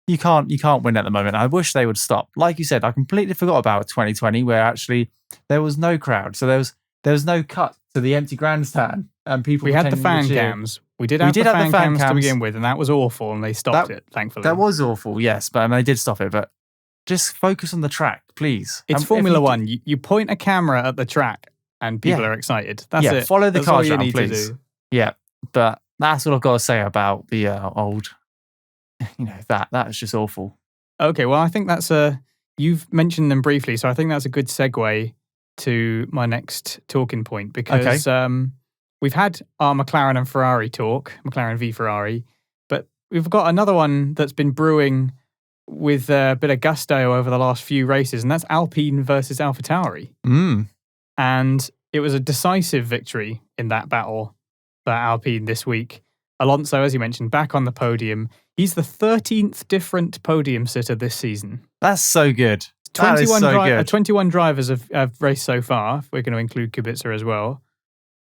A: you can't win at the moment. I wish they would stop. Like you said, I completely forgot about 2020 where actually there was no crowd. So there was no cut to the empty grandstand and people.
B: We had the fan cams. We did have the fan cams to begin with, and that was awful, and they stopped it, thankfully.
A: That was awful, yes, but they did stop it. But just focus on the track, please.
B: It's Formula One. You point a camera at the track and people are excited. That's it.
A: Follow the cars around, please. Yeah, but that's what I've got to say about the old, that's just awful.
B: Okay, well, I think that's you've mentioned them briefly, so I think that's a good segue to my next talking point because we've had our McLaren and Ferrari talk, McLaren v Ferrari, but we've got another one that's been brewing with a bit of gusto over the last few races, and that's Alpine versus AlphaTauri. And it was a decisive victory in that battle for Alpine this week. Alonso, as you mentioned, back on the podium. He's the 13th different podium sitter this season.
A: That's so good.
B: 21 drivers have raced so far. We're going to include Kubica as well.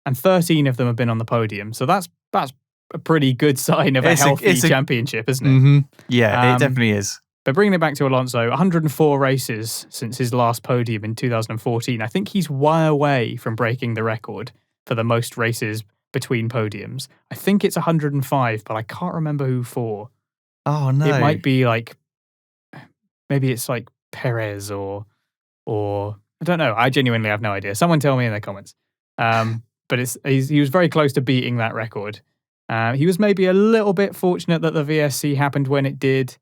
B: And 13 of them have been on the podium. So that's a pretty good sign of a healthy championship, isn't it?
A: Mm-hmm. Yeah, it definitely is.
B: But bringing it back to Alonso, 104 races since his last podium in 2014. I think he's way away from breaking the record for the most races between podiums. I think it's 105, but I can't remember who for.
A: Oh, no.
B: It might be maybe it's like Perez or I don't know. I genuinely have no idea. Someone tell me in the comments. But he was very close to beating that record. He was maybe a little bit fortunate that the VSC happened when it did,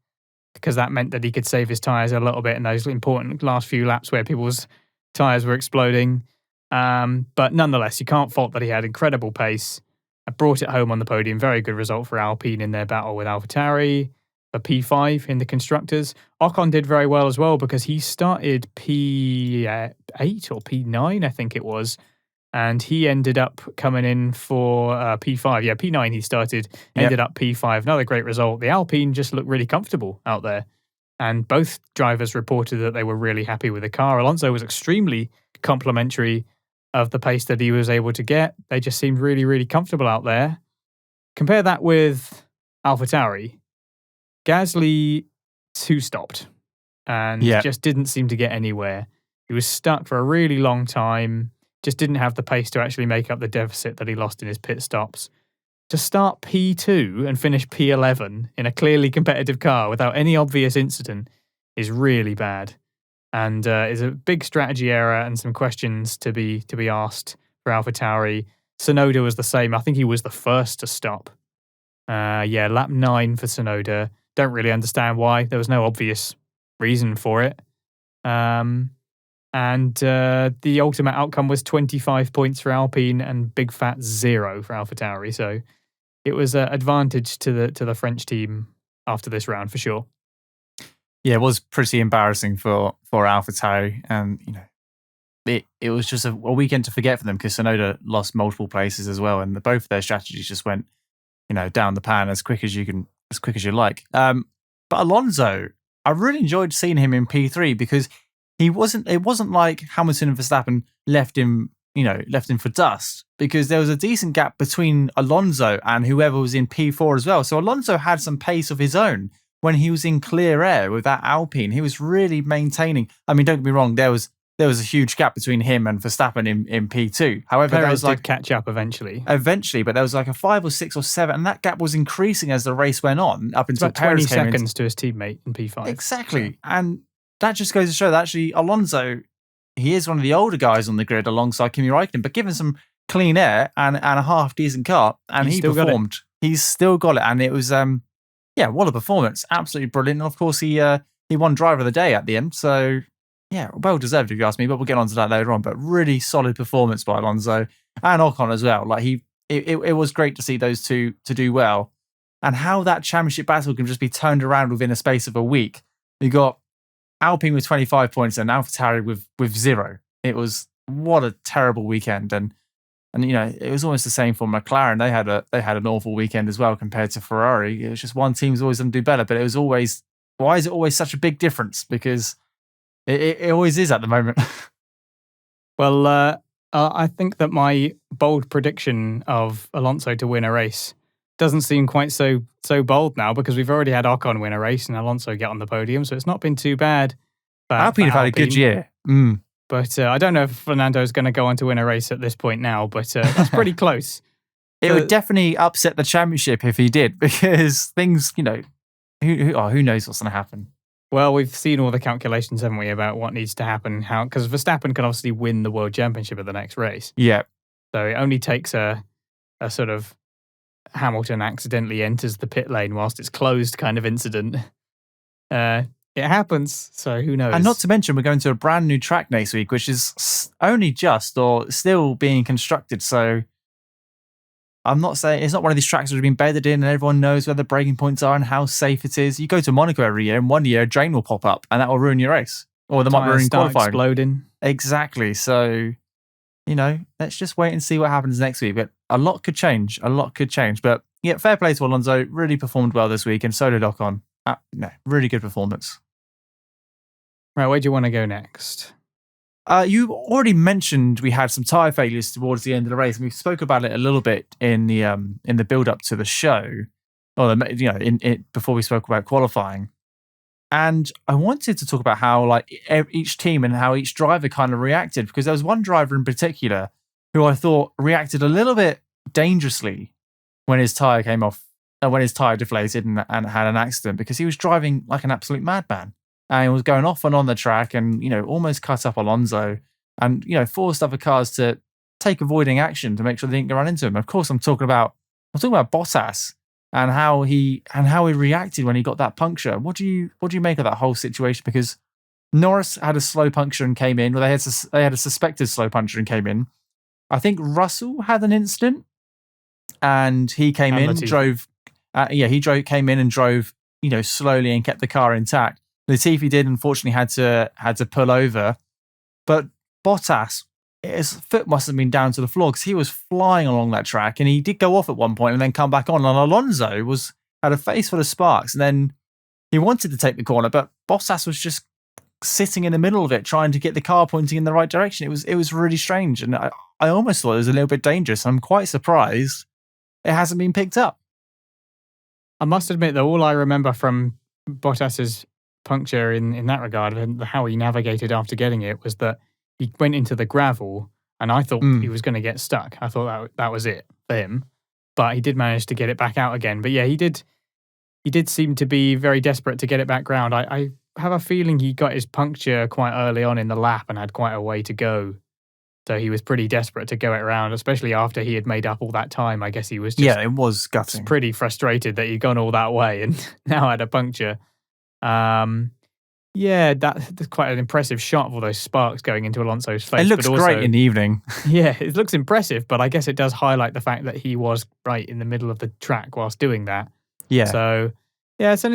B: because that meant that he could save his tyres a little bit in those important last few laps where people's tyres were exploding. But nonetheless, you can't fault that he had incredible pace. I brought it home on the podium. Very good result for Alpine in their battle with AlphaTauri. A P5 in the constructors. Ocon did very well as well because he started P8 or P9, I think it was. And he ended up coming in for P5. Yeah, P9 he started, ended up P5. Another great result. The Alpine just looked really comfortable out there. And both drivers reported that they were really happy with the car. Alonso was extremely complimentary of the pace that he was able to get. They just seemed really, really comfortable out there. Compare that with AlphaTauri. Gasly two-stopped and just didn't seem to get anywhere. He was stuck for a really long time. Just didn't have the pace to actually make up the deficit that he lost in his pit stops. To start P2 and finish P11 in a clearly competitive car without any obvious incident is really bad, and is a big strategy error and some questions to be asked for AlphaTauri. Tsunoda was the same. I think he was the first to stop. Lap 9 for Tsunoda. Don't really understand why. There was no obvious reason for it. And the ultimate outcome was 25 points for Alpine and big fat 0 for AlphaTauri. So it was an advantage to the French team after this round for sure.
A: Yeah, it was pretty embarrassing for AlphaTauri, and it was just a weekend to forget for them because Tsunoda lost multiple places as well, and both of their strategies just went down the pan as quick as you like. But Alonso, I really enjoyed seeing him in P3 because it wasn't like Hamilton and Verstappen left him for dust, because there was a decent gap between Alonso and whoever was in P4 as well. So Alonso had some pace of his own when he was in clear air with that Alpine. He was really maintaining. I mean, don't get me wrong, there was a huge gap between him and Verstappen in P2. However,
B: Perez did catch up eventually.
A: But there was like a 5 or 6 or 7, and that gap was increasing as the race went on up until
B: about 20
A: Perez came
B: seconds to his teammate in P5.
A: Exactly. And that just goes to show that actually Alonso, he is one of the older guys on the grid alongside Kimi Räikkönen, but given some clean air and a half decent car, and he performed. He's still got it, and it was what a performance! Absolutely brilliant. And of course, he won Driver of the Day at the end, so yeah, well deserved if you ask me. But we'll get on to that later on. But really solid performance by Alonso and Ocon as well. Like it was great to see those two to do well, and how that championship battle can just be turned around within a space of a week. You got Alpine with 25 points and AlphaTauri with 0. It was, what a terrible weekend, and it was almost the same for McLaren. They had an awful weekend as well compared to Ferrari. It was just one team's always going to do better, but it was always, why is it always such a big difference? Because it always is at the moment.
B: Well, I think that my bold prediction of Alonso to win a race doesn't seem quite so bold now, because we've already had Ocon win a race and Alonso get on the podium, so it's not been too bad.
A: Alpine have had a good year.
B: But I don't know if Fernando is going to go on to win a race at this point now, but that's pretty close.
A: It would definitely upset the championship if he did, because things, who knows what's going to happen.
B: Well, we've seen all the calculations, haven't we, about what needs to happen, because Verstappen can obviously win the World Championship at the next race.
A: Yeah.
B: So it only takes a sort of Hamilton accidentally enters the pit lane whilst it's closed kind of incident. It happens, so who knows?
A: And not to mention, we're going to a brand new track next week, which is only just or still being constructed. So I'm not saying it's not one of these tracks that have been bedded in and everyone knows where the braking points are and how safe it is. You go to Monaco every year, and one year a drain will pop up and that will ruin your race. Or the might ruin qualifying.
B: Exploding.
A: Exactly. So, let's just wait and see what happens next week. But a lot could change. But yeah, fair play to Alonso. Really performed well this week, and so did Ocon. Really good performance.
B: Right, where do you want to go next?
A: You already mentioned we had some tyre failures towards the end of the race, and we spoke about it a little bit in the build up to the show, or before we spoke about qualifying. And I wanted to talk about how each team and how each driver kind of reacted, because there was one driver in particular who I thought reacted a little bit dangerously when his tyre came off, when his tyre deflated and had an accident, because he was driving like an absolute madman. And he was going off and on the track and, almost cut up Alonso and, forced other cars to take avoiding action to make sure they didn't run into him. Of course, I'm talking about Bottas and how he reacted when he got that puncture. What do you make of that whole situation? Because Norris had a slow puncture and came in. Well, they had a suspected slow puncture and came in. I think Russell had an incident, and he came in, drove. Came in and drove, slowly and kept the car intact. Latifi did, unfortunately, had to pull over, but Bottas, his foot must have been down to the floor because he was flying along that track, and he did go off at one point and then come back on. And Alonso had a face full of sparks, and then he wanted to take the corner, but Bottas was just sitting in the middle of it, trying to get the car pointing in the right direction. It was really strange, and I almost thought it was a little bit dangerous. I'm quite surprised it hasn't been picked up.
B: I must admit, though, all I remember from Bottas's puncture in that regard and how he navigated after getting it was that he went into the gravel, and I thought he was going to get stuck. I thought that was it for him, but he did manage to get it back out again. But yeah, he did seem to be very desperate to get it back ground. I have a feeling he got his puncture quite early on in the lap and had quite a way to go. So he was pretty desperate to go it around, especially after he had made up all that time. I guess he was just
A: it was gutting.
B: Pretty frustrated that he'd gone all that way and now had a puncture. Yeah, that's quite an impressive shot of all those sparks going into Alonso's face.
A: It looks
B: but also,
A: great in the evening.
B: Yeah, it looks impressive, but I guess it does highlight the fact that he was right in the middle of the track whilst doing that.
A: Yeah.
B: So, yeah, it's an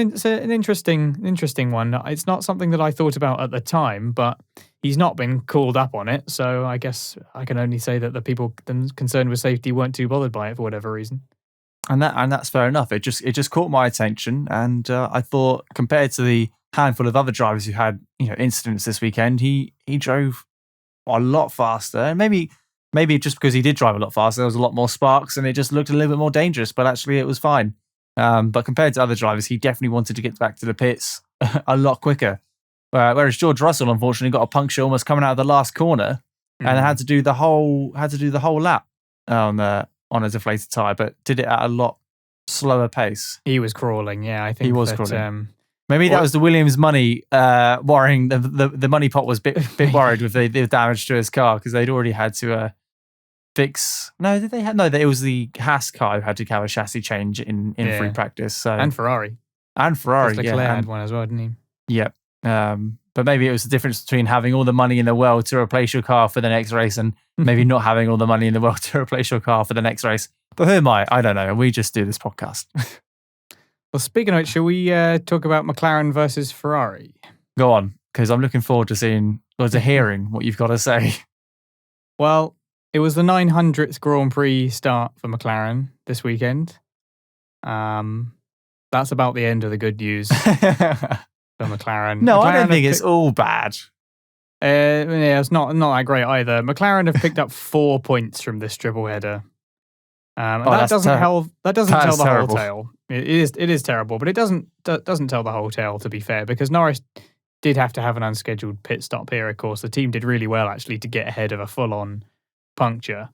B: interesting one. It's not something that I thought about at the time, but he's not been called up on it. So I guess I can only say that the people concerned with safety weren't too bothered by it for whatever reason.
A: And that's fair enough. It just caught my attention, and I thought compared to the handful of other drivers who had incidents this weekend, he drove a lot faster, and maybe just because he did drive a lot faster, there was a lot more sparks, and it just looked a little bit more dangerous. But actually, it was fine. But compared to other drivers, he definitely wanted to get back to the pits a lot quicker. Whereas George Russell, unfortunately, got a puncture almost coming out of the last corner, and had to do the whole lap on a deflated tire, but did it at a lot slower pace.
B: He was crawling. Yeah, I think
A: he was crawling. Maybe that was the Williams money worrying. The money pot was a bit worried with the damage to his car because they'd already had to fix. No, did they have? No, it was the Haas car who had to have a chassis change in free practice. So
B: and Ferrari,
A: Leclerc
B: had one as well, didn't he?
A: Yep. But maybe it was the difference between having all the money in the world to replace your car for the next race and maybe not having all the money in the world to replace your car for the next race. But who am I? I don't know. We just do this podcast.
B: Well, speaking of it, shall we talk about McLaren versus Ferrari?
A: Go on, because I'm looking forward to hearing what you've got to say.
B: Well, it was the 900th Grand Prix start for McLaren this weekend. That's about the end of the good news for McLaren.
A: No,
B: McLaren
A: I don't think it's all bad.
B: Yeah, it's not that great either. McLaren have picked up 4 points from this triple header. That doesn't tell the whole tale. It is terrible, but it doesn't tell the whole tale, to be fair, because Norris did have to have an unscheduled pit stop here. Of course, the team did really well actually to get ahead of a full-on puncture,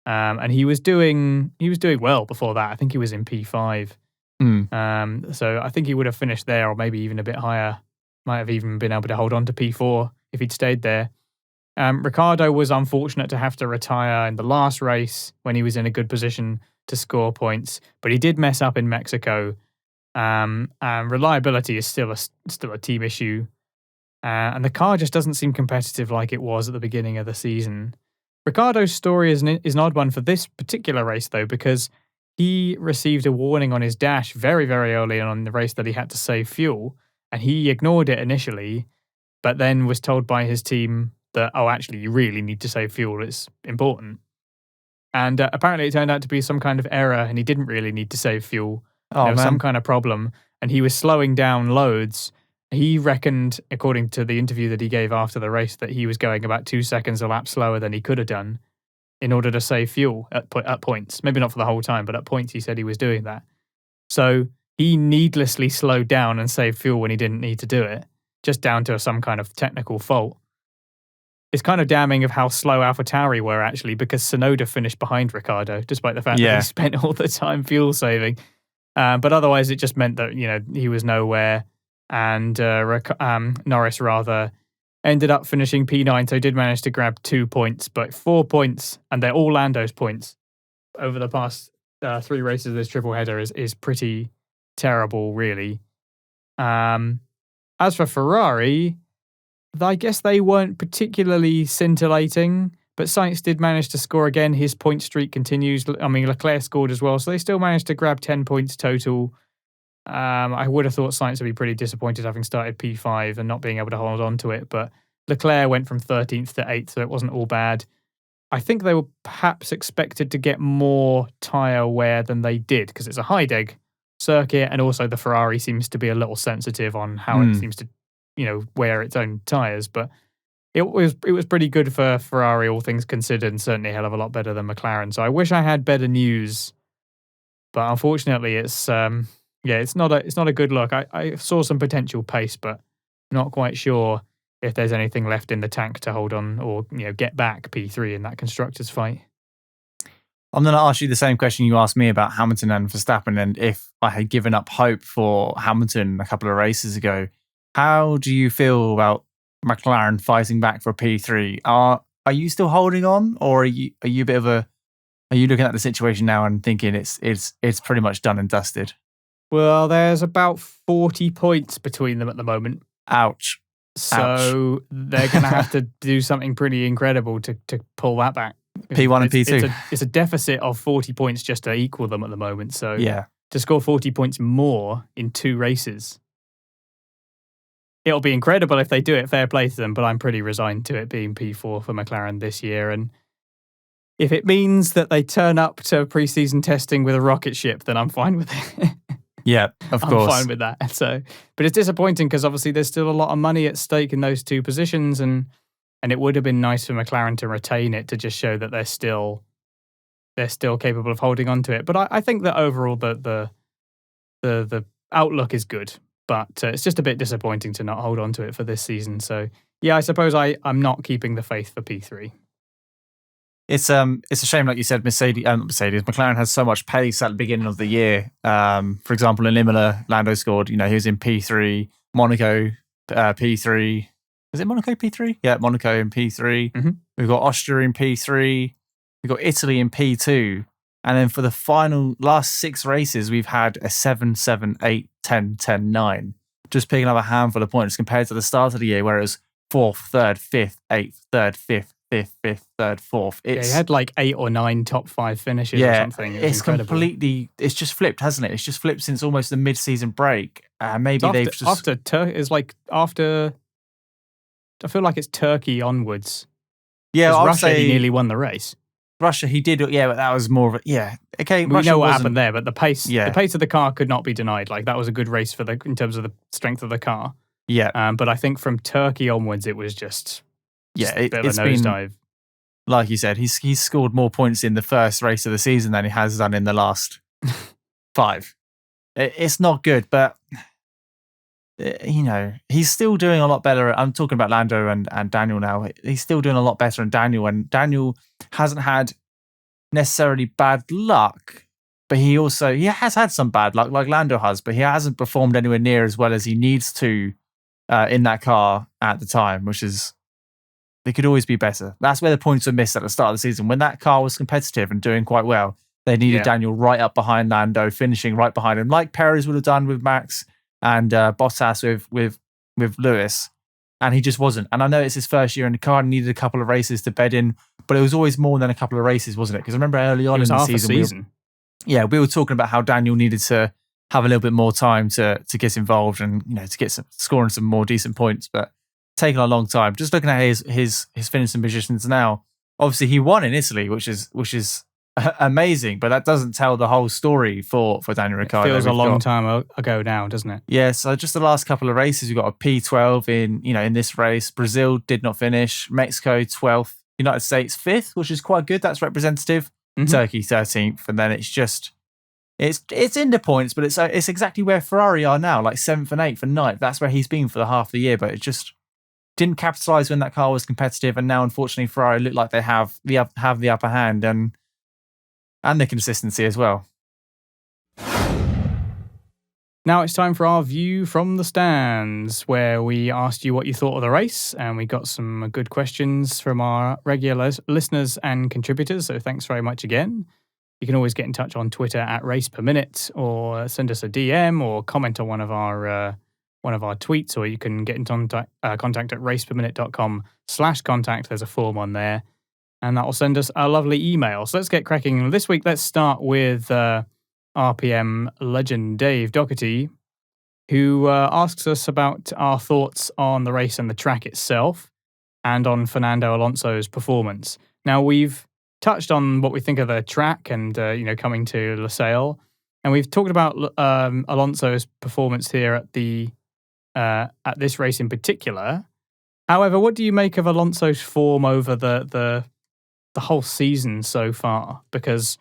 B: and he was doing well before that. I think he was in P5. So I think he would have finished there, or maybe even a bit higher. Might have even been able to hold on to P4 if he'd stayed there. Ricciardo was unfortunate to have to retire in the last race when he was in a good position to score points, but he did mess up in Mexico. And reliability is still a team issue, and the car just doesn't seem competitive like it was at the beginning of the season. Ricciardo's story is an odd one for this particular race, though, because he received a warning on his dash very, very early on in the race that he had to save fuel, and he ignored it initially, but then was told by his team that, oh, actually, you really need to save fuel. It's important. And apparently it turned out to be some kind of error, and he didn't really need to save fuel. There was some kind of problem, and he was slowing down loads. He reckoned, according to the interview that he gave after the race, that he was going about 2 seconds a lap slower than he could have done in order to save fuel at points. Maybe not for the whole time, but at points he said he was doing that. So he needlessly slowed down and saved fuel when he didn't need to do it, just down to some kind of technical fault. It's kind of damning of how slow AlphaTauri were, actually, because Tsunoda finished behind Ricciardo, despite the fact that he spent all the time fuel saving. But otherwise, it just meant that he was nowhere, and Norris rather ended up finishing P9, so he did manage to grab 2 points, but 4 points, and they're all Lando's points over the past 3 races of this triple header is pretty terrible, really. As for Ferrari, I guess they weren't particularly scintillating, but Sainz did manage to score again. His point streak continues. I mean, Leclerc scored as well, so they still managed to grab 10 points total. I would have thought Sainz would be pretty disappointed having started P5 and not being able to hold on to it, but Leclerc went from 13th to 8th, so it wasn't all bad. I think they were perhaps expected to get more tyre wear than they did, because it's a high-deg circuit, and also the Ferrari seems to be a little sensitive on how it seems to wear its own tyres, but it was pretty good for Ferrari, all things considered, and certainly a hell of a lot better than McLaren. So I wish I had better news, but unfortunately, it's not a good look. I saw some potential pace, but not quite sure if there's anything left in the tank to hold on or get back P3 in that constructors fight.
A: I'm going to ask you the same question you asked me about Hamilton and Verstappen, and if I had given up hope for Hamilton a couple of races ago. How do you feel about McLaren fighting back for P3? Are you still holding on, or are you looking at the situation now and thinking it's pretty much done and dusted?
B: Well, there's about 40 points between them at the moment.
A: Ouch.
B: So they're going to have to do something pretty incredible to pull that back.
A: P1 and P2.
B: It's a deficit of 40 points just to equal them at the moment. So
A: yeah,
B: to score 40 points more in 2 races, it'll be incredible if they do it. Fair play to them, but I'm pretty resigned to it being P4 for McLaren this year. And if it means that they turn up to preseason testing with a rocket ship, then I'm fine with it.
A: Yeah, of course.
B: I'm fine with that. So, but it's disappointing because obviously there's still a lot of money at stake in those 2 positions, and it would have been nice for McLaren to retain it to just show that they're still capable of holding on to it. But I think that overall the outlook is good, but it's just a bit disappointing to not hold on to it for this season. So yeah, I suppose I'm not keeping the faith for P3.
A: It's a shame, like you said, McLaren has so much pace at the beginning of the year. For example, in Imola, Lando scored. He was in P3. Monaco, P3. Was it Monaco P3? Yeah, Monaco in P3.
B: Mm-hmm.
A: We've got Austria in P3. We've got Italy in P2. And then for the last 6 races, we've had a 7, 7, 8, 10, 10, 9. Just picking up a handful of points compared to the start of the year, where it was 4th, 3rd, 5th, 8th, 3rd, 5th, 5th, 5th, 3rd, 4th.
B: He had like 8 or 9 top 5 finishes or something.
A: It's completely, it's just flipped, hasn't it? It's just flipped since almost the mid-season break. Maybe they've just...
B: After, I feel like it's Turkey onwards.
A: Yeah,
B: Russia, he nearly won the race.
A: Russia, he did, yeah, but that was more of a, yeah. Okay,
B: we
A: Russia
B: know what happened there, but the pace of the car could not be denied. Like, that was a good race in terms of the strength of the car.
A: Yeah.
B: But I think from Turkey onwards, it was just a bit of a nosedive.
A: Like you said, he's scored more points in the first race of the season than he has done in the last 5. It's not good, but he's still doing a lot better. I'm talking about Lando and Daniel now. He's still doing a lot better than Daniel, and Daniel hasn't had necessarily bad luck, but he has had some bad luck like Lando has, but he hasn't performed anywhere near as well as he needs to in that car at the time, which is, they could always be better. That's where the points were missed at the start of the season. When that car was competitive and doing quite well, they needed Daniel right up behind Lando, finishing right behind him, like Perez would have done with Max and Bottas with Lewis, and he just wasn't. And I know it's his first year in the car and needed a couple of races to bed in, but it was always more than a couple of races, wasn't it? Because I remember early on in the season, we were talking about how Daniel needed to have a little bit more time to get involved and to get scoring some more decent points, but taking a long time. Just looking at his finishing positions now, obviously he won in Italy, which is amazing, but that doesn't tell the whole story for Daniel Ricciardo.
B: It feels a long time ago now, doesn't it?
A: Yeah, so just the last couple of races, we've got a P12 in this race. Brazil did not finish. Mexico 12th. United States 5th, which is quite good. That's representative. Mm-hmm. Turkey 13th, and then it's in the points, but it's exactly where Ferrari are now, like 7th and 8th and 9th. That's where he's been for the half of the year, but it just didn't capitalise when that car was competitive, and now unfortunately Ferrari look like they have the upper hand and the consistency as well.
B: Now it's time for our view from the stands, where we asked you what you thought of the race, and we got some good questions from our regular listeners and contributors, so thanks very much again. You can always get in touch on Twitter at RacePerMinute, or send us a DM or comment on one of our tweets, or you can get in contact at raceperminute.com/contact. There's a form on there, and that will send us a lovely email. So let's get cracking. This week, let's start with RPM legend Dave Doherty, who asks us about our thoughts on the race and the track itself, and on Fernando Alonso's performance. Now, we've touched on what we think of the track and coming to Losail, and we've talked about Alonso's performance here at this race in particular. However, what do you make of Alonso's form over the whole season so far? Because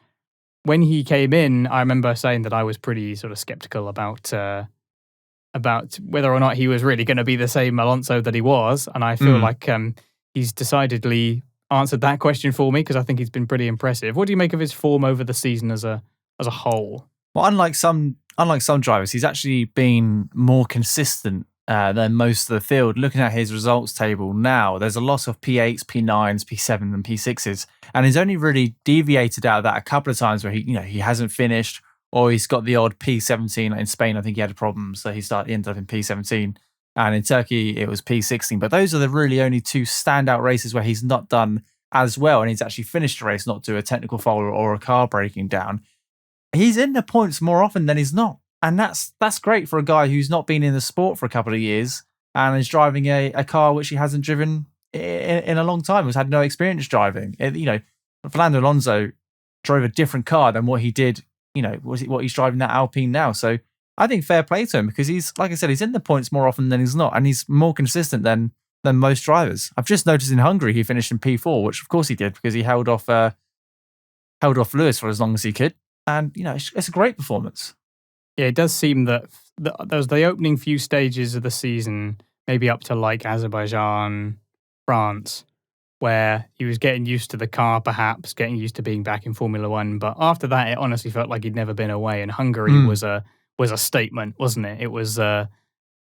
B: when he came in, I remember saying that I was pretty sort of skeptical about whether or not he was really going to be the same Alonso that he was, and I feel like he's decidedly answered that question for me, because I think he's been pretty impressive. What do you make of his form over the season as a whole?
A: Well, unlike some drivers, he's actually been more consistent than most of the field. Looking at his results table now, there's a lot of P8s, P9s, P7s, and P6s, and he's only really deviated out of that a couple of times where he hasn't finished, or he's got the odd P17 in Spain. I think he had a problem, so he ended up in P17. and in Turkey it was P16. But those are the really only two standout races where he's not done as well, and he's actually finished a race not to a technical fault or a car breaking down. He's in the points more often than he's not, and that's great for a guy who's not been in the sport for a couple of years and is driving a car which he hasn't driven in a long time, who's had no experience driving. Fernando Alonso drove a different car than what he did, what he's driving that Alpine now. So I think fair play to him, because he's, like I said, he's in the points more often than he's not, and he's more consistent than most drivers. I've just noticed in Hungary he finished in P4, which of course he did because he held off Lewis for as long as he could, and it's a great performance.
B: Yeah, it does seem that those the opening few stages of the season, maybe up to like Azerbaijan, France, where he was getting used to the car, perhaps getting used to being back in Formula One. But after that, it honestly felt like he'd never been away. And Hungary was a statement, wasn't it? It was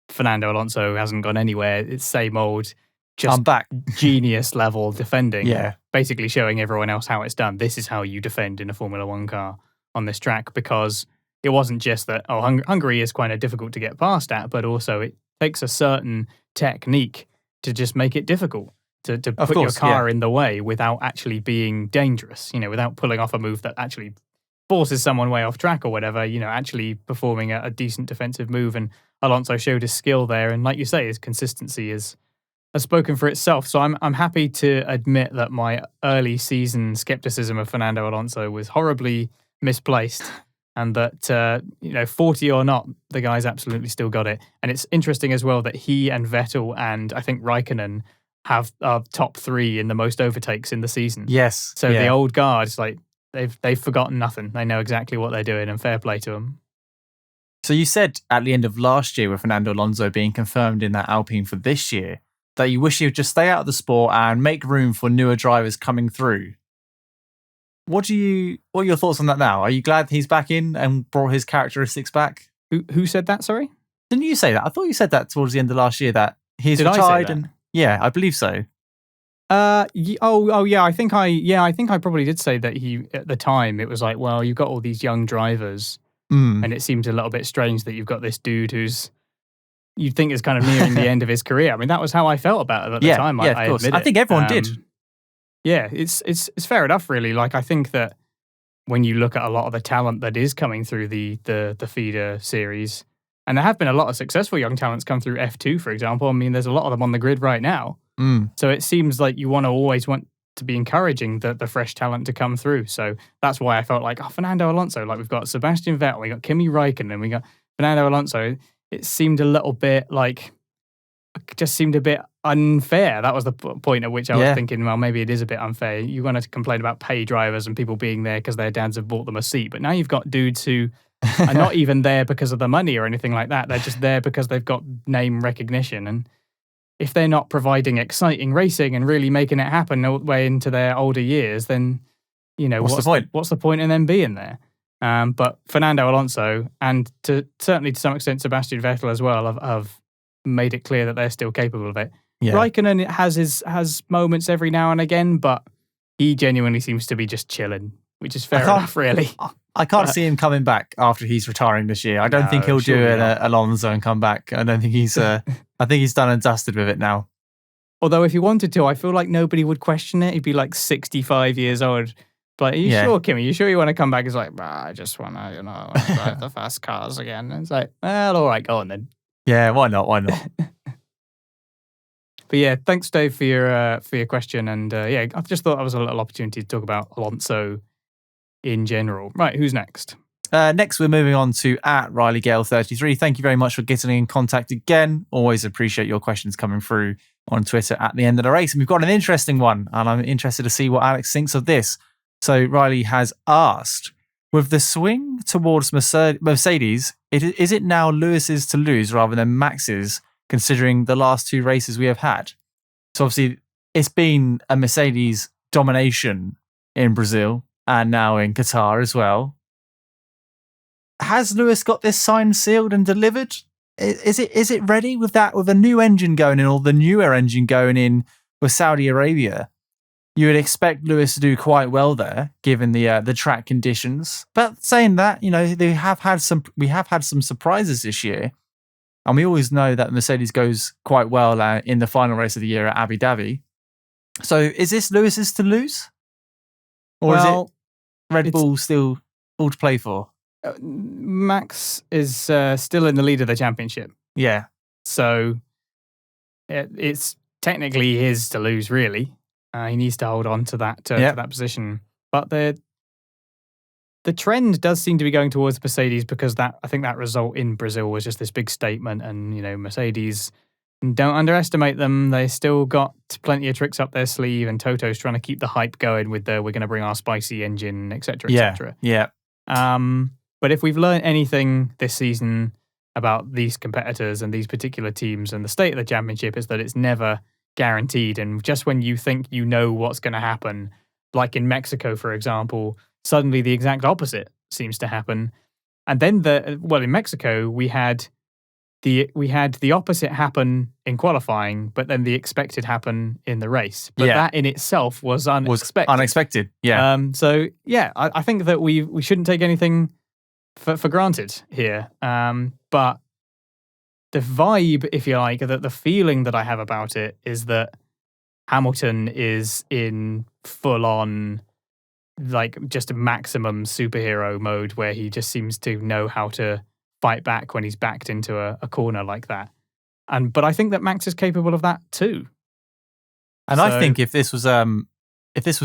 B: Fernando Alonso hasn't gone anywhere. It's same old, just
A: I'm back.
B: Genius level defending.
A: Yeah.
B: Basically showing everyone else how it's done. This is how you defend in a Formula One car on this track, because it wasn't just that, Hungary is kind of difficult to get past at, but also it takes a certain technique to just make it difficult to put your car in the way without actually being dangerous, without pulling off a move that actually forces someone way off track or whatever, actually performing a decent defensive move. And Alonso showed his skill there. And like you say, his consistency has spoken for itself. So I'm happy to admit that my early season skepticism of Fernando Alonso was horribly misplaced, and that, 40 or not, the guy's absolutely still got it. And it's interesting as well that he and Vettel and I think Raikkonen have top 3 in the most overtakes in the season.
A: Yes.
B: So the old guards, like, they've forgotten nothing. They know exactly what they're doing, and fair play to them.
A: So you said at the end of last year, with Fernando Alonso being confirmed in that Alpine for this year, that you wish he would just stay out of the sport and make room for newer drivers coming through. What are your thoughts on that now? Are you glad he's back in and brought his characteristics back?
B: Who said that, sorry?
A: Didn't you say that? I thought you said that towards the end of last year, that he's retired. And yeah, I believe so.
B: Yeah. I think I probably did say that he, at the time, it was like, well, you've got all these young drivers, and it seems a little bit strange that you've got this dude who's, you'd think is kind of nearing the end of his career. I mean, that was how I felt about it at the time.
A: Yeah, of course. I think everyone did.
B: Yeah, it's fair enough, really. Like, I think that when you look at a lot of the talent that is coming through the feeder series, and there have been a lot of successful young talents come through F2, for example. I mean, there's a lot of them on the grid right now. So it seems like you always want to be encouraging the fresh talent to come through. So that's why I felt like, Fernando Alonso, like, we've got Sebastian Vettel, we got Kimi Raikkonen, we got Fernando Alonso. It seemed a little bit like, just seemed a bit unfair. That was the point at which I was thinking, well, maybe it is a bit unfair. You want to complain about pay drivers and people being there because their dads have bought them a seat. But now you've got dudes who are not even there because of the money or anything like that. They're just there because they've got name recognition. And if they're not providing exciting racing and really making it happen all the way into their older years, then, what's the point? What's the point in them being there? But Fernando Alonso, and certainly to some extent Sebastian Vettel as well, have made it clear that they're still capable of it. Yeah. Raikkonen has moments every now and again, but he genuinely seems to be just chilling, which is fair enough, really.
A: I can't see him coming back after he's retiring this year. I don't think he'll do an Alonso and come back. I don't think he's. I think he's done and dusted with it now.
B: Although if he wanted to, I feel like nobody would question it. He'd be like 65 years old. But are you sure, Kim? Are you sure you want to come back? He's like, I just want to, drive the fast cars again. And it's like, well, all right, go on then.
A: Yeah, why not? Why not?
B: But yeah, thanks, Dave, for your question. And I just thought that was a little opportunity to talk about Alonso in general. Right, who's next?
A: Next, we're moving on to @RileyGale33. Thank you very much for getting in contact again. Always appreciate your questions coming through on Twitter at the end of the race. And we've got an interesting one, and I'm interested to see what Alex thinks of this. So Riley has asked, with the swing towards Mercedes, is it now Lewis's to lose rather than Max's, considering the last 2 races we have had? So obviously, it's been a Mercedes domination in Brazil and now in Qatar as well. Has Lewis got this signed, sealed and delivered? Is it ready with a new engine going in, or the newer engine going in with Saudi Arabia? You would expect Lewis to do quite well there, given the track conditions. But saying that, we have had some surprises this year. And we always know that Mercedes goes quite well in the final race of the year at Abu Dhabi. So is this Lewis's to lose? Or is it Red Bull still all to play for?
B: Max is still in the lead of the championship.
A: Yeah.
B: So it's technically his to lose, really. He needs to hold on to that to that position. But the trend does seem to be going towards Mercedes, because I think that result in Brazil was just this big statement. And, Mercedes, don't underestimate them. They still got plenty of tricks up their sleeve, and Toto's trying to keep the hype going with we're going to bring our spicy engine, etc., etc.
A: Yeah.
B: But if we've learned anything this season about these competitors and these particular teams and the state of the championship, is that it's never guaranteed. And just when you think you know what's going to happen, like in Mexico, for example, suddenly the exact opposite seems to happen. And then in Mexico, we had the opposite happen in qualifying, but then the expected happen in the race. But that in itself was unexpected.
A: Yeah.
B: I think that we shouldn't take anything for granted here. But the vibe, if you like, the feeling that I have about it is that Hamilton is in full on, like, just a maximum superhero mode, where he just seems to know how to fight back when he's backed into a corner like that. But I think that Max is capable of that too.
A: And I think if this was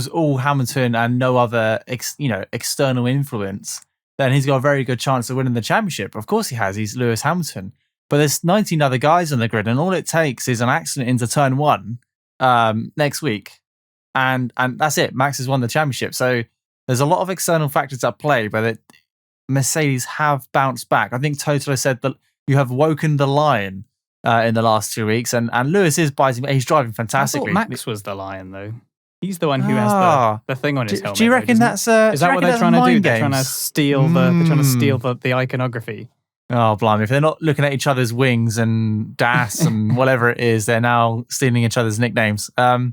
A: all Hamilton and no other external influence, then he's got a very good chance of winning the championship. Of course he has. He's Lewis Hamilton. But there's 19 other guys on the grid, and all it takes is an accident into turn 1 next week, and that's it. Max has won the championship. So there's a lot of external factors at play, but Mercedes have bounced back. I think Toto said that you have woken the lion in the last 2 weeks, and Lewis is biting. He's driving fantastically.
B: I thought Max was the lion, though. He's the one who has the thing on his helmet.
A: Do you reckon that's
B: is that what they're trying to do? They're trying to steal the iconography.
A: Oh, blimey. If they're not looking at each other's wings and DAS and whatever it is, they're now stealing each other's nicknames. But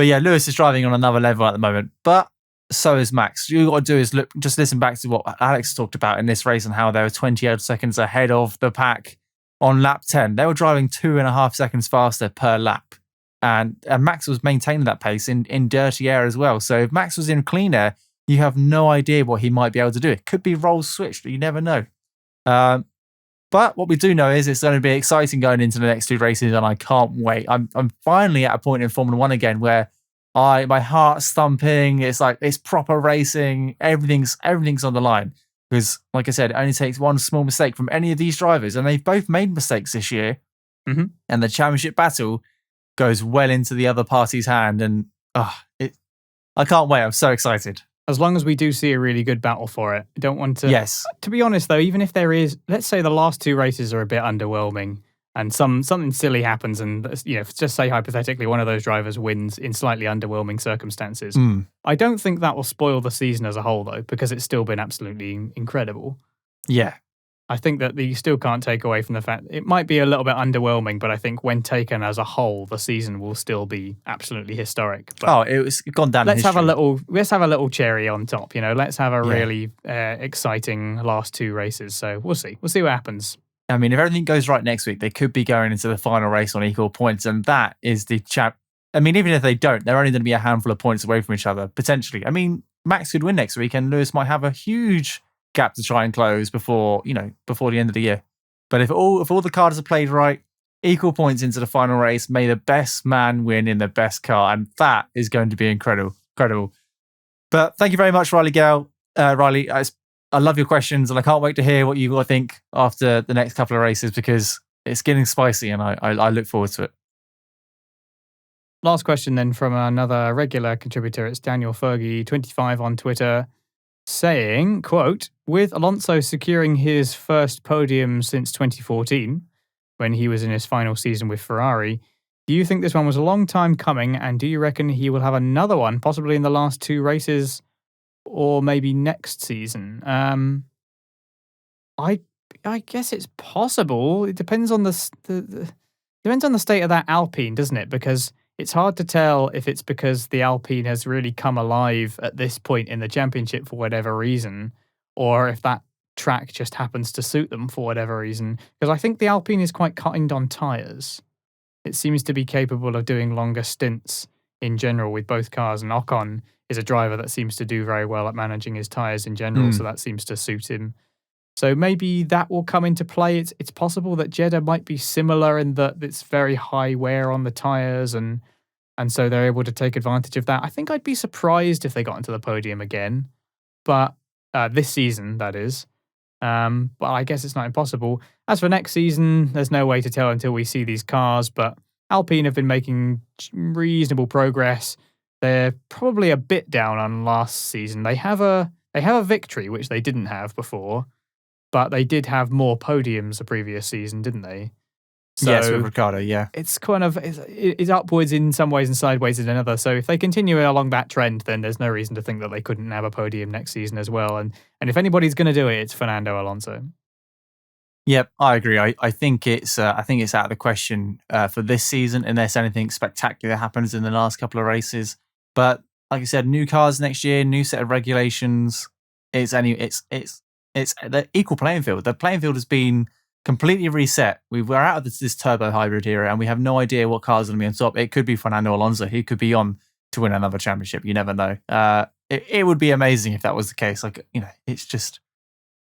A: yeah, Lewis is driving on another level at the moment. But so is Max. All you got to do is just listen back to what Alex talked about in this race and how they were 28 seconds ahead of the pack on lap 10. They were driving 2.5 seconds faster per lap. And Max was maintaining that pace in dirty air as well. So if Max was in clean air, you have no idea what he might be able to do. It could be roles switched. You never know. But what we do know is it's going to be exciting going into the next 2 races, and I can't wait. I'm finally at a point in Formula 1 again where my heart's thumping. It's like it's proper racing. Everything's on the line, because, like I said, it only takes one small mistake from any of these drivers, and they've both made mistakes this year.
B: Mm-hmm.
A: And the championship battle goes well into the other party's hand, and I can't wait. I'm so excited.
B: As long as we do see a really good battle for it. I don't want to...
A: Yes.
B: To be honest, though, even if there is... Let's say the last 2 races are a bit underwhelming, and something silly happens, and, just say hypothetically one of those drivers wins in slightly underwhelming circumstances. I don't think that will spoil the season as a whole, though, because it's still been absolutely incredible.
A: Yeah.
B: I think that you still can't take away from the fact it might be a little bit underwhelming, but I think when taken as a whole, the season will still be absolutely historic. But
A: it's gone down.
B: Let's have a little cherry on top. Let's have a really exciting last 2 races. So we'll see. We'll see what happens.
A: I mean, if everything goes right next week, they could be going into the final race on equal points, and that is the champ. I mean, even if they don't, they're only going to be a handful of points away from each other potentially. I mean, Max could win next week, and Lewis might have a huge gap to try and close before the end of the year. But if all the cards are played right, equal points into the final race, may the best man win in the best car, and that is going to be incredible. But thank you very much, Riley Gale. Riley, I love your questions, and I can't wait to hear what you think after the next couple of races, because it's getting spicy, and I look forward to it.
B: Last question then from another regular contributor. It's Daniel Fergie, 25 on Twitter, saying, quote, with Alonso securing his first podium since 2014, when he was in his final season with Ferrari, do you think this one was a long time coming, and do you reckon he will have another one, possibly in the last 2 races, or maybe next season? I guess it's possible. It depends on the state of that Alpine, doesn't it? Because it's hard to tell if it's because the Alpine has really come alive at this point in the championship for whatever reason, or if that track just happens to suit them for whatever reason. Because I think the Alpine is quite kind on tyres. It seems to be capable of doing longer stints in general with both cars, and Ocon is a driver that seems to do very well at managing his tyres in general, so that seems to suit him. So maybe that will come into play. It's possible that Jeddah might be similar in that it's very high wear on the tyres, and so they're able to take advantage of that. I think I'd be surprised if they got into the podium again, but this season, that is. But I guess it's not impossible. As for next season, there's no way to tell until we see these cars, but Alpine have been making reasonable progress. They're probably a bit down on last season. They have a victory, which they didn't have before, but they did have more podiums the previous season, didn't they? So
A: yes, with Ricciardo, yeah.
B: It's kind of it's upwards in some ways and sideways in another. So if they continue along that trend, then there's no reason to think that they couldn't have a podium next season as well. And if anybody's going to do it, it's Fernando Alonso.
A: Yep, I agree. I think it's out of the question for this season unless anything spectacular happens in the last couple of races. But like I said, new cars next year, new set of regulations. It's the equal playing field. The playing field has been completely reset. We're out of this turbo hybrid era, and we have no idea what cars are going to be on top. It could be Fernando Alonso. He could be on to win another championship. You never know. It would be amazing if that was the case. It's just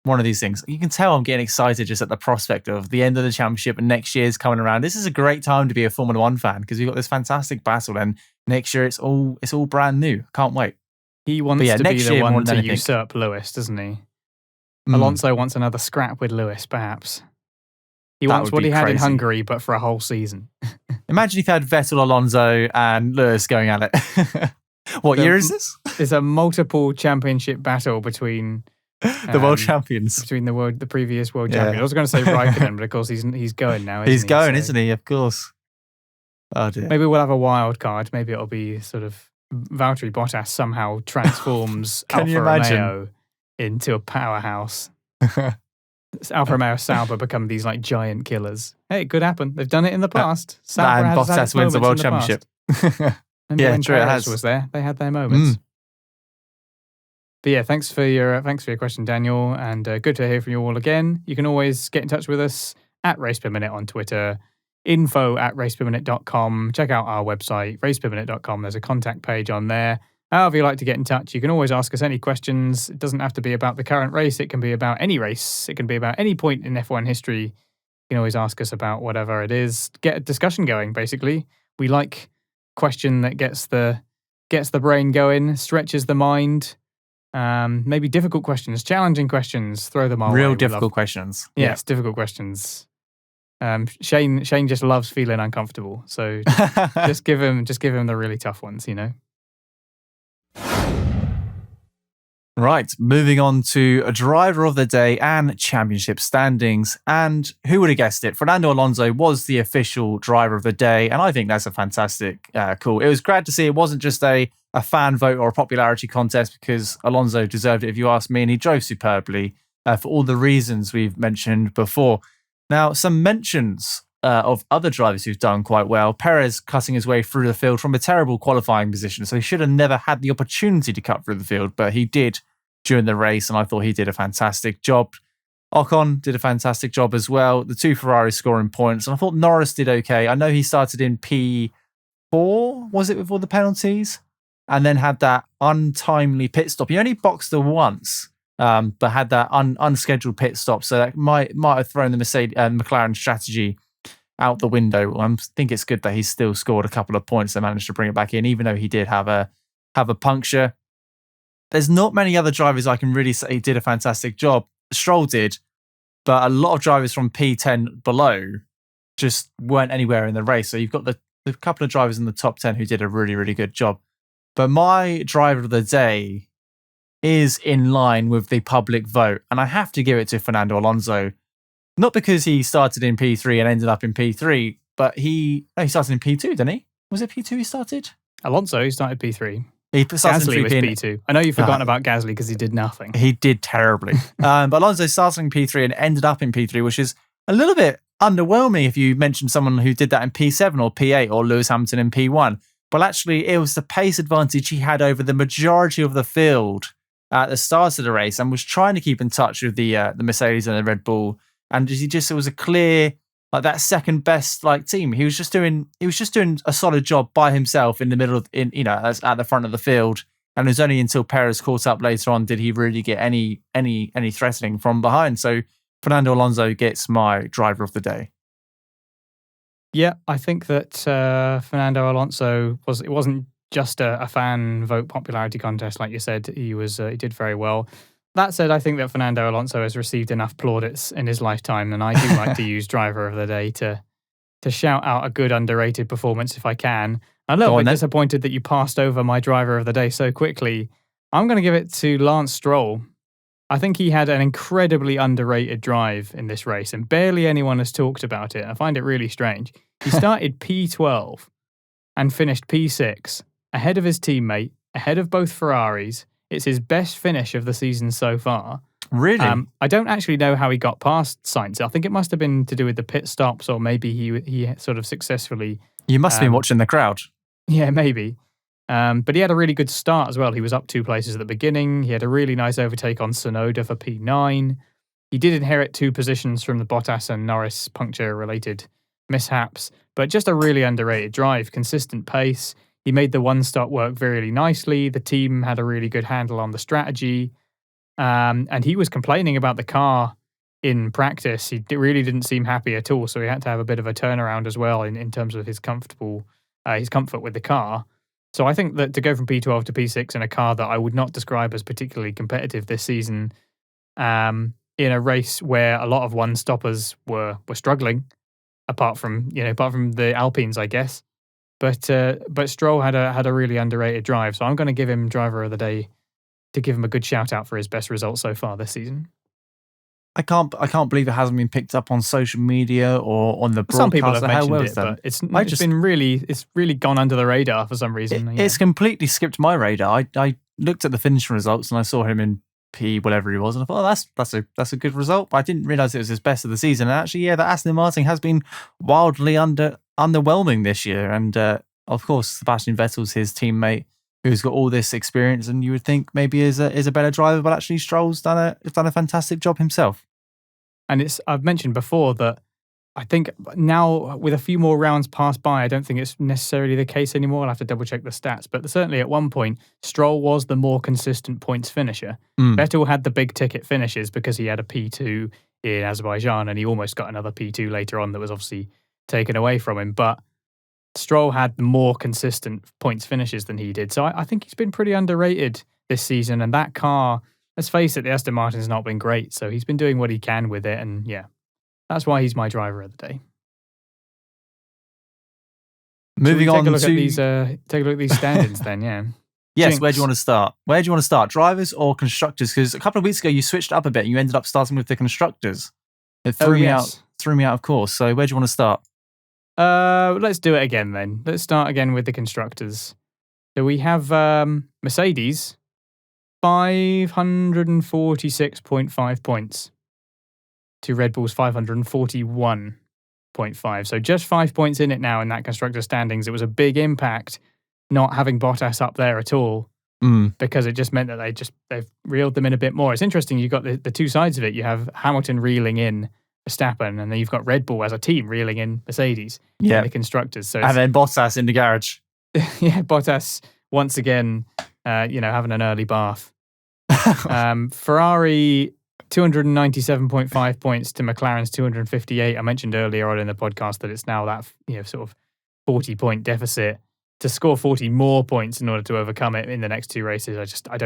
A: one of these things. You can tell I'm getting excited just at the prospect of the end of the championship and next year's coming around. This is a great time to be a Formula One fan because we've got this fantastic battle, and next year it's all brand new. Can't wait.
B: He wants to be the one to usurp Lewis, doesn't he? Alonso wants another scrap with Lewis, perhaps. He wants what he had in Hungary, but for a whole season.
A: Imagine if you had Vettel, Alonso, and Lewis going at it. What year is this?
B: It's a multiple championship battle between
A: the world champions.
B: Between the previous world champions. I was going to say Raikkonen, but of course he's going now.
A: Isn't he? Of course. Oh dear.
B: Maybe we'll have a wild card. Maybe it'll be sort of Valtteri Bottas somehow transforms Alfa Romeo into a powerhouse. Alfa Romeo Sauber become these like giant killers. Hey, it could happen. They've done it in the past.
A: And Bottas wins the world championship.
B: Yeah, true. Perez was there. They had their moments. But yeah, thanks for your question, Daniel, and good to hear from you all again. You can always get in touch with us at RacePerMinute on Twitter, info@raceperminute.com. Check out our website, raceperminute.com. There's a contact page on there. However you like to get in touch, you can always ask us any questions. It doesn't have to be about the current race. It can be about any race. It can be about any point in F1 history. You can always ask us about whatever it is. Get a discussion going, basically. We like question that gets the brain going, stretches the mind. Maybe difficult questions, challenging questions. Throw them our way.
A: Real difficult questions.
B: Yes, difficult questions. Shane just loves feeling uncomfortable. So just give him the really tough ones, you know.
A: Right, moving on to a driver of the day and championship standings. And who would have guessed it? Fernando Alonso was the official driver of the day. And I think that's a fantastic call. It was glad to see it wasn't just a fan vote or a popularity contest, because Alonso deserved it, if you ask me. And he drove superbly for all the reasons we've mentioned before. Now, some mentions of other drivers who've done quite well. Perez cutting his way through the field from a terrible qualifying position. So he should have never had the opportunity to cut through the field, but he did during the race, and I thought he did a fantastic job. Ocon did a fantastic job as well. The two Ferraris scoring points, and I thought Norris did okay. I know he started in P4, was it, before the penalties? And then had that untimely pit stop. He only boxed her once, but had that unscheduled pit stop. So that might have thrown the McLaren strategy out the window. I think it's good that he still scored a couple of points and managed to bring it back in, even though he did have a puncture. There's not many other drivers I can really say did a fantastic job. Stroll did, but a lot of drivers from P10 below just weren't anywhere in the race. So you've got the couple of drivers in the top 10 who did a really, really good job. But my driver of the day is in line with the public vote, and I have to give it to Fernando Alonso. Not because he started in P3 and ended up in P3, but he started in P2, didn't he? Was it P2 he started?
B: Alonso, he started P3.
A: Gasly
B: was P2. I know you've forgotten about Gasly because he did nothing.
A: He did terribly. But Alonso started in P3 and ended up in P3, which is a little bit underwhelming if you mention someone who did that in P7 or P8 or Lewis Hamilton in P1. But actually, it was the pace advantage he had over the majority of the field at the start of the race and was trying to keep in touch with the Mercedes and the Red Bull, and it was a clear like that second best like team. He was just doing a solid job by himself in the middle of at the front of the field. And it was only until Perez caught up later on did he really get any threatening from behind. So Fernando Alonso gets my driver of the day.
B: Yeah, I think that Fernando Alonso wasn't just a fan vote popularity contest, like you said. He did very well. That said, I think that Fernando Alonso has received enough plaudits in his lifetime, and I do like to use driver of the day to shout out a good underrated performance if I can. I'm a little bit disappointed that you passed over my driver of the day so quickly. I'm going to give it to Lance Stroll. I think he had an incredibly underrated drive in this race, and barely anyone has talked about it. I find it really strange. He started P12 and finished P6, ahead of his teammate, ahead of both Ferraris. It's his best finish of the season so far.
A: Really?
B: I don't actually know how he got past Sainz. I think it must have been to do with the pit stops, or maybe he sort of successfully...
A: You must have been watching the crowd.
B: Yeah, maybe. But he had a really good start as well. He was up 2 places at the beginning. He had a really nice overtake on Tsunoda for P9. He did inherit 2 positions from the Bottas and Norris puncture-related mishaps, but just a really underrated drive, consistent pace. He made the one-stop work really nicely. The team had a really good handle on the strategy. And he was complaining about the car in practice. He really didn't seem happy at all, so he had to have a bit of a turnaround as well in terms of his comfort with the car. So I think that to go from P12 to P6 in a car that I would not describe as particularly competitive this season, in a race where a lot of one-stoppers were struggling, apart from the Alpines, I guess. But Stroll had a really underrated drive, so I'm going to give him driver of the day to give him a good shout out for his best result so far this season.
A: I can't believe it hasn't been picked up on social media or on the broadcast.
B: Some people have mentioned it, but it's really gone under the radar for some reason.
A: It's completely skipped my radar. I looked at the finishing results and I saw him in P whatever he was, and I thought, oh, that's a good result. But I didn't realise it was his best of the season. And actually, the Aston Martin has been wildly underwhelming this year. And of course, Sebastian Vettel's his teammate, who's got all this experience, and you would think maybe is a better driver, but actually Stroll's done a fantastic job himself.
B: And I've mentioned before that I think now with a few more rounds passed by, I don't think it's necessarily the case anymore. I'll have to double check the stats, but certainly at one point, Stroll was the more consistent points finisher. Vettel had the big ticket finishes because he had a P2 in Azerbaijan, and he almost got another P2 later on that was obviously taken away from him. But Stroll had more consistent points finishes than he did. So I think he's been pretty underrated this season. And that car, let's face it, the Aston Martin's not been great. So he's been doing what he can with it. And yeah, that's why he's my driver of the day.
A: Moving on to...
B: take a look at these standings then, yeah.
A: Yes,
B: Jinx.
A: Where do you want to start? Drivers or constructors? Because a couple of weeks ago you switched up a bit and you ended up starting with the constructors. It threw me out, of course. So where do you want to start?
B: Let's do it again then. Let's start again with the constructors. So we have Mercedes, 546.5 points to Red Bull's 541.5. So just 5 points in it now in that constructor standings. It was a big impact not having Bottas up there at all, because it just meant that they've reeled them in a bit more. It's interesting. You've got the two sides of it. You have Hamilton reeling in Verstappen, and then you've got Red Bull as a team reeling in Mercedes in the constructors. So
A: and then Bottas in the garage.
B: Yeah, Bottas once again, having an early bath. Ferrari 297.5 points to McLaren's 258. I mentioned earlier on in the podcast that it's now that sort of 40-point deficit. To score 40 more points in order to overcome it in the next 2 races, I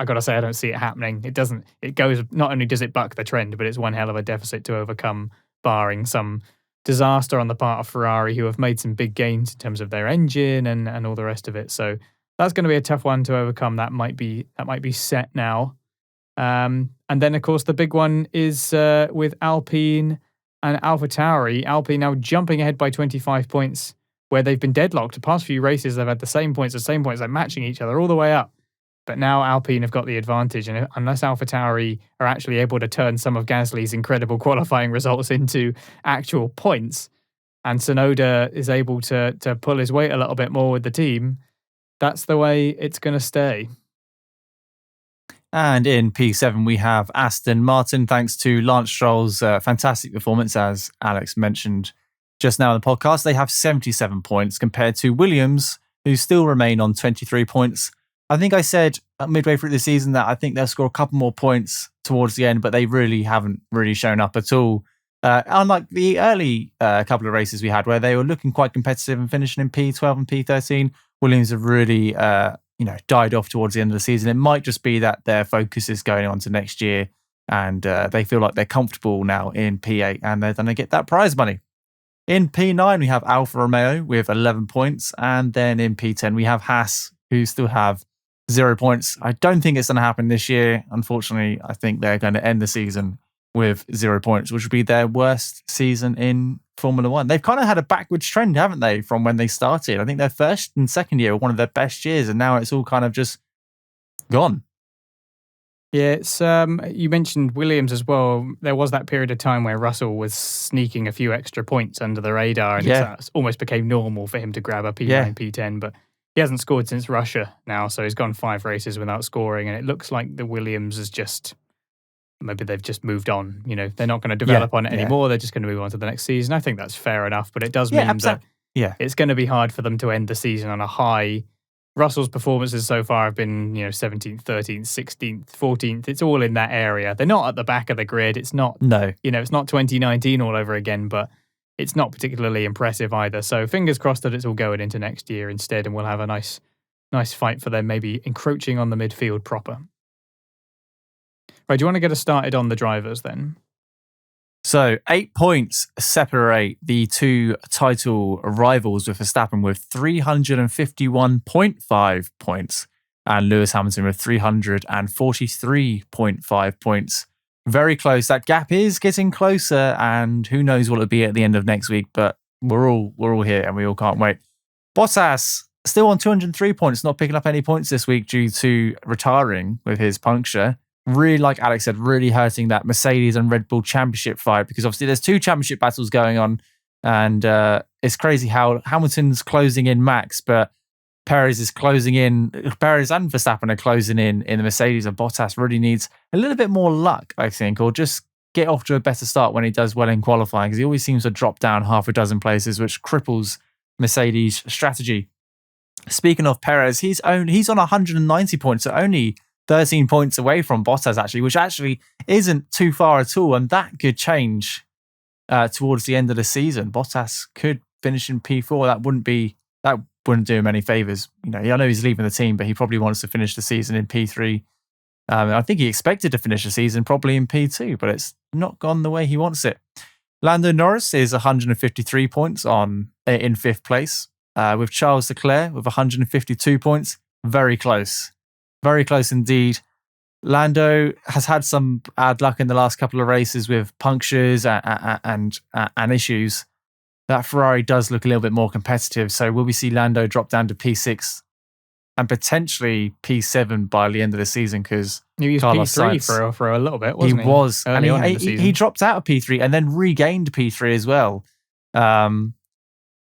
B: gotta say I don't see it happening. It goes, not only does it buck the trend, but it's one hell of a deficit to overcome, barring some disaster on the part of Ferrari, who have made some big gains in terms of their engine and all the rest of it. So that's going to be a tough one to overcome. That might be set now. And then of course the big one is with Alpine and AlphaTauri. Alpine now jumping ahead by 25 points, where they've been deadlocked. The past few races they've had the same points, they're matching each other all the way up. But now Alpine have got the advantage, and unless AlphaTauri are actually able to turn some of Gasly's incredible qualifying results into actual points, and Tsunoda is able to pull his weight a little bit more with the team, that's the way it's going to stay.
A: And in P7, we have Aston Martin, thanks to Lance Stroll's fantastic performance, as Alex mentioned just now in the podcast. They have 77 points compared to Williams, who still remain on 23 points. I think I said midway through the season that I think they'll score a couple more points towards the end, but they really haven't really shown up at all. Unlike the early couple of races we had where they were looking quite competitive and finishing in P12 and P13, Williams have really died off towards the end of the season. It might just be that their focus is going on to next year and they feel like they're comfortable now in P8 and they're going to get that prize money. In P9, we have Alfa Romeo with 11 points. And then in P10, we have Haas, who still have 0 points. I don't think it's going to happen this year. Unfortunately, I think they're going to end the season with 0 points, which would be their worst season in Formula One. They've kind of had a backwards trend, haven't they, from when they started? I think their first and second year were one of their best years, and now it's all kind of just gone.
B: Yeah, it's you mentioned Williams as well. There was that period of time where Russell was sneaking a few extra points under the radar, and it almost became normal for him to grab a P9, P10, but he hasn't scored since Russia now, so he's gone 5 races without scoring, and it looks like the Williams is just... Maybe they've just moved on. They're not going to develop on it anymore. They're just going to move on to the next season. I think that's fair enough, but it does mean that it's going to be hard for them to end the season on a high. Russell's performances so far have been, 17th, 13th, 16th, 14th. It's all in that area. They're not at the back of the grid. It's not, it's not 2019 all over again, but it's not particularly impressive either. So fingers crossed that it's all going into next year instead, and we'll have a nice fight for them, maybe encroaching on the midfield proper. Right, do you want to get us started on the drivers then?
A: So 8 points separate the two title rivals, with Verstappen with 351.5 points and Lewis Hamilton with 343.5 points. Very close. That gap is getting closer, and who knows what it'll be at the end of next week, but we're all here and we all can't wait. Bottas still on 203 points, not picking up any points this week due to retiring with his puncture. Really, like Alex said, really hurting that Mercedes and Red Bull championship fight, because obviously there's 2 championship battles going on, and it's crazy how Hamilton's closing in Max, but Perez and Verstappen are closing in the Mercedes, and Bottas really needs a little bit more luck, I think, or just get off to a better start when he does well in qualifying, because he always seems to drop down half a dozen places, which cripples Mercedes' strategy. Speaking of Perez, he's on 190 points, so only 13 points away from Bottas, actually, which actually isn't too far at all. And that could change towards the end of the season. Bottas could finish in P4. That wouldn't do him any favours. I know he's leaving the team, but he probably wants to finish the season in P3. I think he expected to finish the season probably in P2, but it's not gone the way he wants it. Lando Norris is 153 points in 5th place, with Charles Leclerc with 152 points. Very close. Very close indeed. Lando has had some bad luck in the last couple of races with punctures and issues. That Ferrari does look a little bit more competitive. So will we see Lando drop down to P6 and potentially P7 by the end of the season? Because
B: he was P3 for a little bit, wasn't he?
A: He was.
B: Early
A: and
B: on in the season.
A: He dropped out of P3 and then regained P3 as well.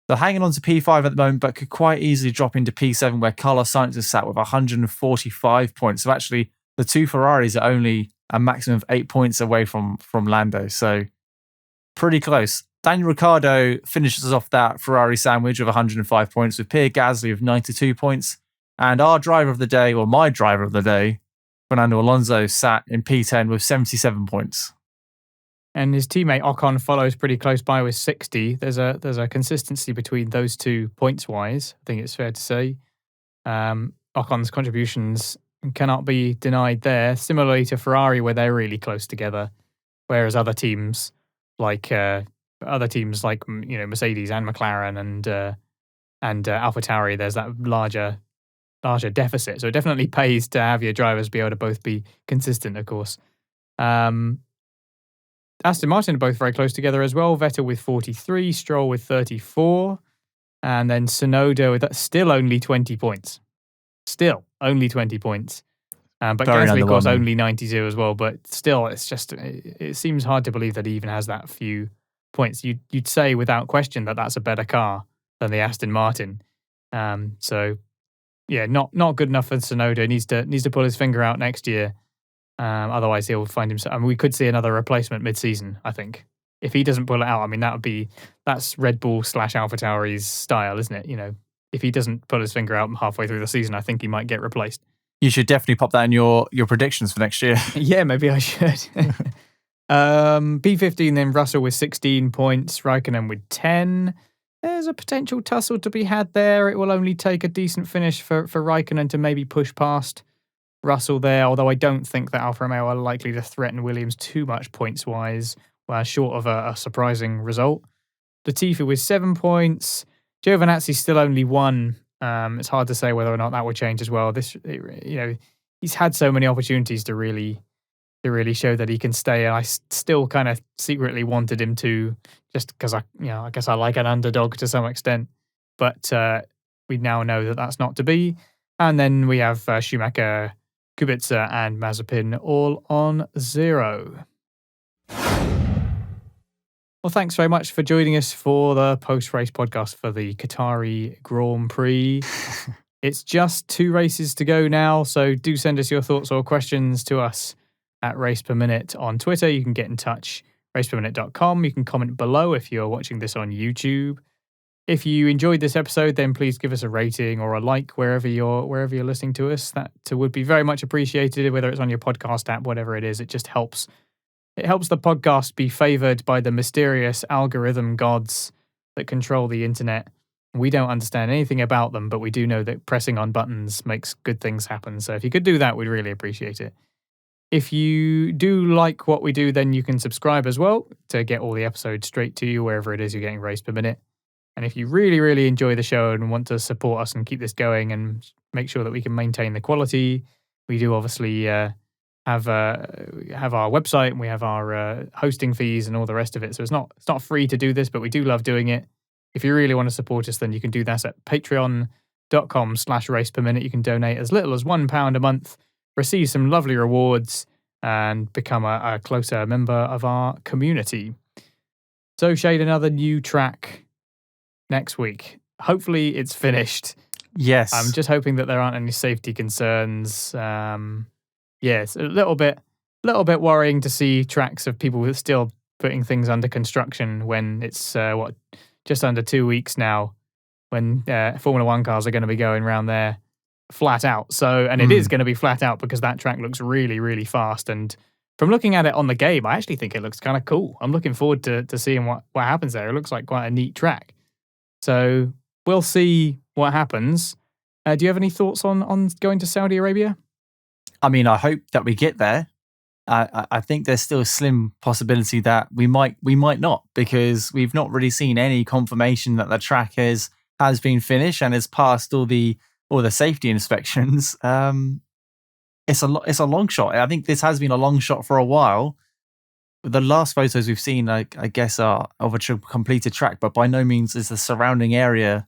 A: They're hanging on to P5 at the moment, but could quite easily drop into P7, where Carlos Sainz is sat with 145 points. So actually, the 2 Ferraris are only a maximum of 8 points away from Lando. So pretty close. Daniel Ricciardo finishes off that Ferrari sandwich with 105 points, with Pierre Gasly with 92 points. And our driver of the day, or my driver of the day, Fernando Alonso, sat in P10 with 77 points.
B: And his teammate Ocon follows pretty close by with 60. There's a consistency between those two points-wise, I think it's fair to say. Ocon's contributions cannot be denied there, similarly to Ferrari, where they're really close together, whereas other teams like Mercedes and McLaren and AlphaTauri, there's that larger deficit. So it definitely pays to have your drivers be able to both be consistent, of course. Aston Martin are both very close together as well. Vettel with 43, Stroll with 34, and then Tsunoda with still only 20 points. Still only 20 points. But Gasly, of course, only 92 as well. But still, it seems hard to believe that he even has that few points. You'd say without question that that's a better car than the Aston Martin. So yeah, not good enough for Tsunoda. Needs to pull his finger out next year Otherwise, he'll find himself. I mean, we could see another replacement mid-season, I think. If he doesn't pull it out, I mean, that's Red Bull / AlphaTauri's style, isn't it? If he doesn't pull his finger out halfway through the season, I think he might get replaced.
A: You should definitely pop that in your predictions for next year.
B: Yeah, maybe I should. P15 then, Russell with 16 points, Raikkonen with 10. There's a potential tussle to be had there. It will only take a decent finish for Raikkonen to maybe push past Russell there, although I don't think that Alfa Romeo are likely to threaten Williams too much points-wise, short of a surprising result. Latifi with 7 points. Giovinazzi's still only 1. It's hard to say whether or not that will change as well. He's had so many opportunities to really show that he can stay, and I still kind of secretly wanted him to, just because I guess I like an underdog to some extent. But we now know that that's not to be. And then we have Schumacher, Kubica, and Mazepin all on 0. Well, thanks very much for joining us for the post-race podcast for the Qatari Grand Prix. It's just 2 races to go now, so do send us your thoughts or questions to us at RacePerMinute on Twitter. You can get in touch, raceperminute.com. You can comment below if you're watching this on YouTube. If you enjoyed this episode, then please give us a rating or a like wherever you're listening to us. That would be very much appreciated, whether it's on your podcast app, whatever it is. It just helps. It helps the podcast be favored by the mysterious algorithm gods that control the internet. We don't understand anything about them, but we do know that pressing on buttons makes good things happen. So if you could do that, we'd really appreciate it. If you do like what we do, then you can subscribe as well to get all the episodes straight to you wherever it is you're getting Race Per Minute. And if you really, really enjoy the show and want to support us and keep this going and make sure that we can maintain the quality, we do obviously have our website, and we have our hosting fees and all the rest of it. So it's not free to do this, but we do love doing it. If you really want to support us, then you can do that at patreon.com/raceperminute. You can donate as little as £1 a month, receive some lovely rewards, and become a closer member of our community. So, Shade, another new track next week. Hopefully it's finished.
A: Yes.
B: I'm just hoping that there aren't any safety concerns. It's a little bit worrying to see tracks of people still putting things under construction when it's just under 2 weeks now, when Formula One cars are going to be going around there flat out. So, and it is going to be flat out because that track looks really, really fast. And from looking at it on the game, I actually think it looks kind of cool. I'm looking forward to seeing what happens there. It looks like quite a neat track. So we'll see what happens. Do you have any thoughts on going to Saudi Arabia?
A: I mean, I hope that we get there. I think there's still a slim possibility that we might not, because we've not really seen any confirmation that the track has been finished and has passed all the safety inspections. It's a long shot. I think this has been a long shot for a while. The last photos we've seen, I guess, are of a completed track, but by no means is the surrounding area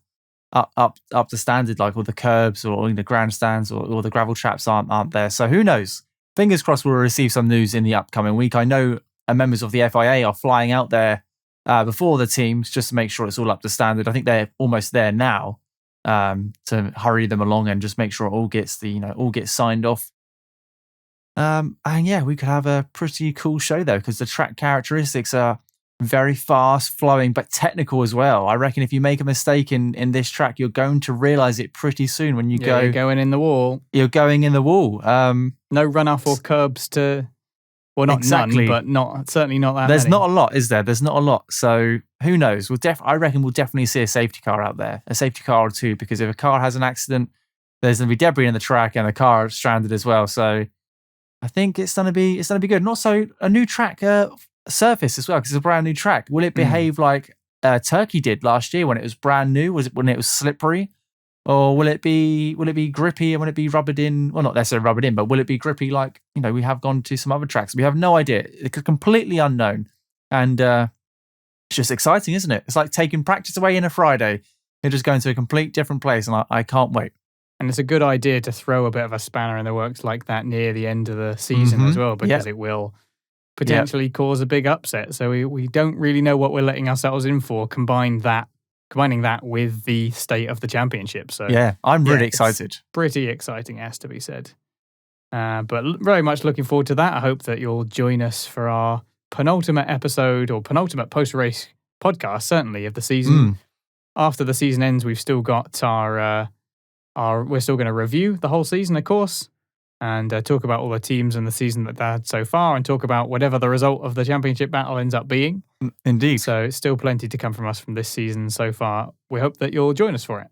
A: up to standard, like all the curbs or the grandstands or the gravel traps aren't there. So who knows? Fingers crossed we'll receive some news in the upcoming week. I know members of the FIA are flying out there before the teams just to make sure it's all up to standard. I think they're almost there now to hurry them along and just make sure it all gets signed off. And yeah, we could have a pretty cool show though, because the track characteristics are very fast flowing, but technical as well. I reckon if you make a mistake in this track, you're going to realize it pretty soon when you go.
B: You're going in the wall.
A: You're going in the wall.
B: No runoff or curbs to, well, not
A: exactly.
B: None, but certainly not that
A: There's
B: many.
A: not a lot, is there? There's not a lot. So who knows? I reckon we'll definitely see a safety car out there, a safety car or two, because if a car has an accident, there's going to be debris in the track and the car is stranded as well. So I think it's going to be good. And also a new track surface as well, because it's a brand new track. Will it behave like Turkey did last year when it was brand new? Was it when it was slippery? Or will it be grippy and will it be rubbered in? Well, not necessarily rubbered in, but will it be grippy like, we have gone to some other tracks? We have no idea. It's completely unknown. And it's just exciting, isn't it? It's like taking practice away in a Friday. You're just going to a complete different place, and I can't wait.
B: And it's a good idea to throw a bit of a spanner in the works like that near the end of the season as well, because it will potentially cause a big upset. So we don't really know what we're letting ourselves in for, combining that with the state of the championship. So
A: yeah, I'm really excited.
B: Pretty exciting, has to be said. But very much looking forward to that. I hope that you'll join us for our penultimate episode or penultimate post-race podcast, certainly, of the season. After the season ends, we've still got we're still going to review the whole season, of course, and talk about all the teams and the season that they had so far, and talk about whatever the result of the championship battle ends up being.
A: Indeed.
B: So still plenty to come from us from this season so far. We hope that you'll join us for it.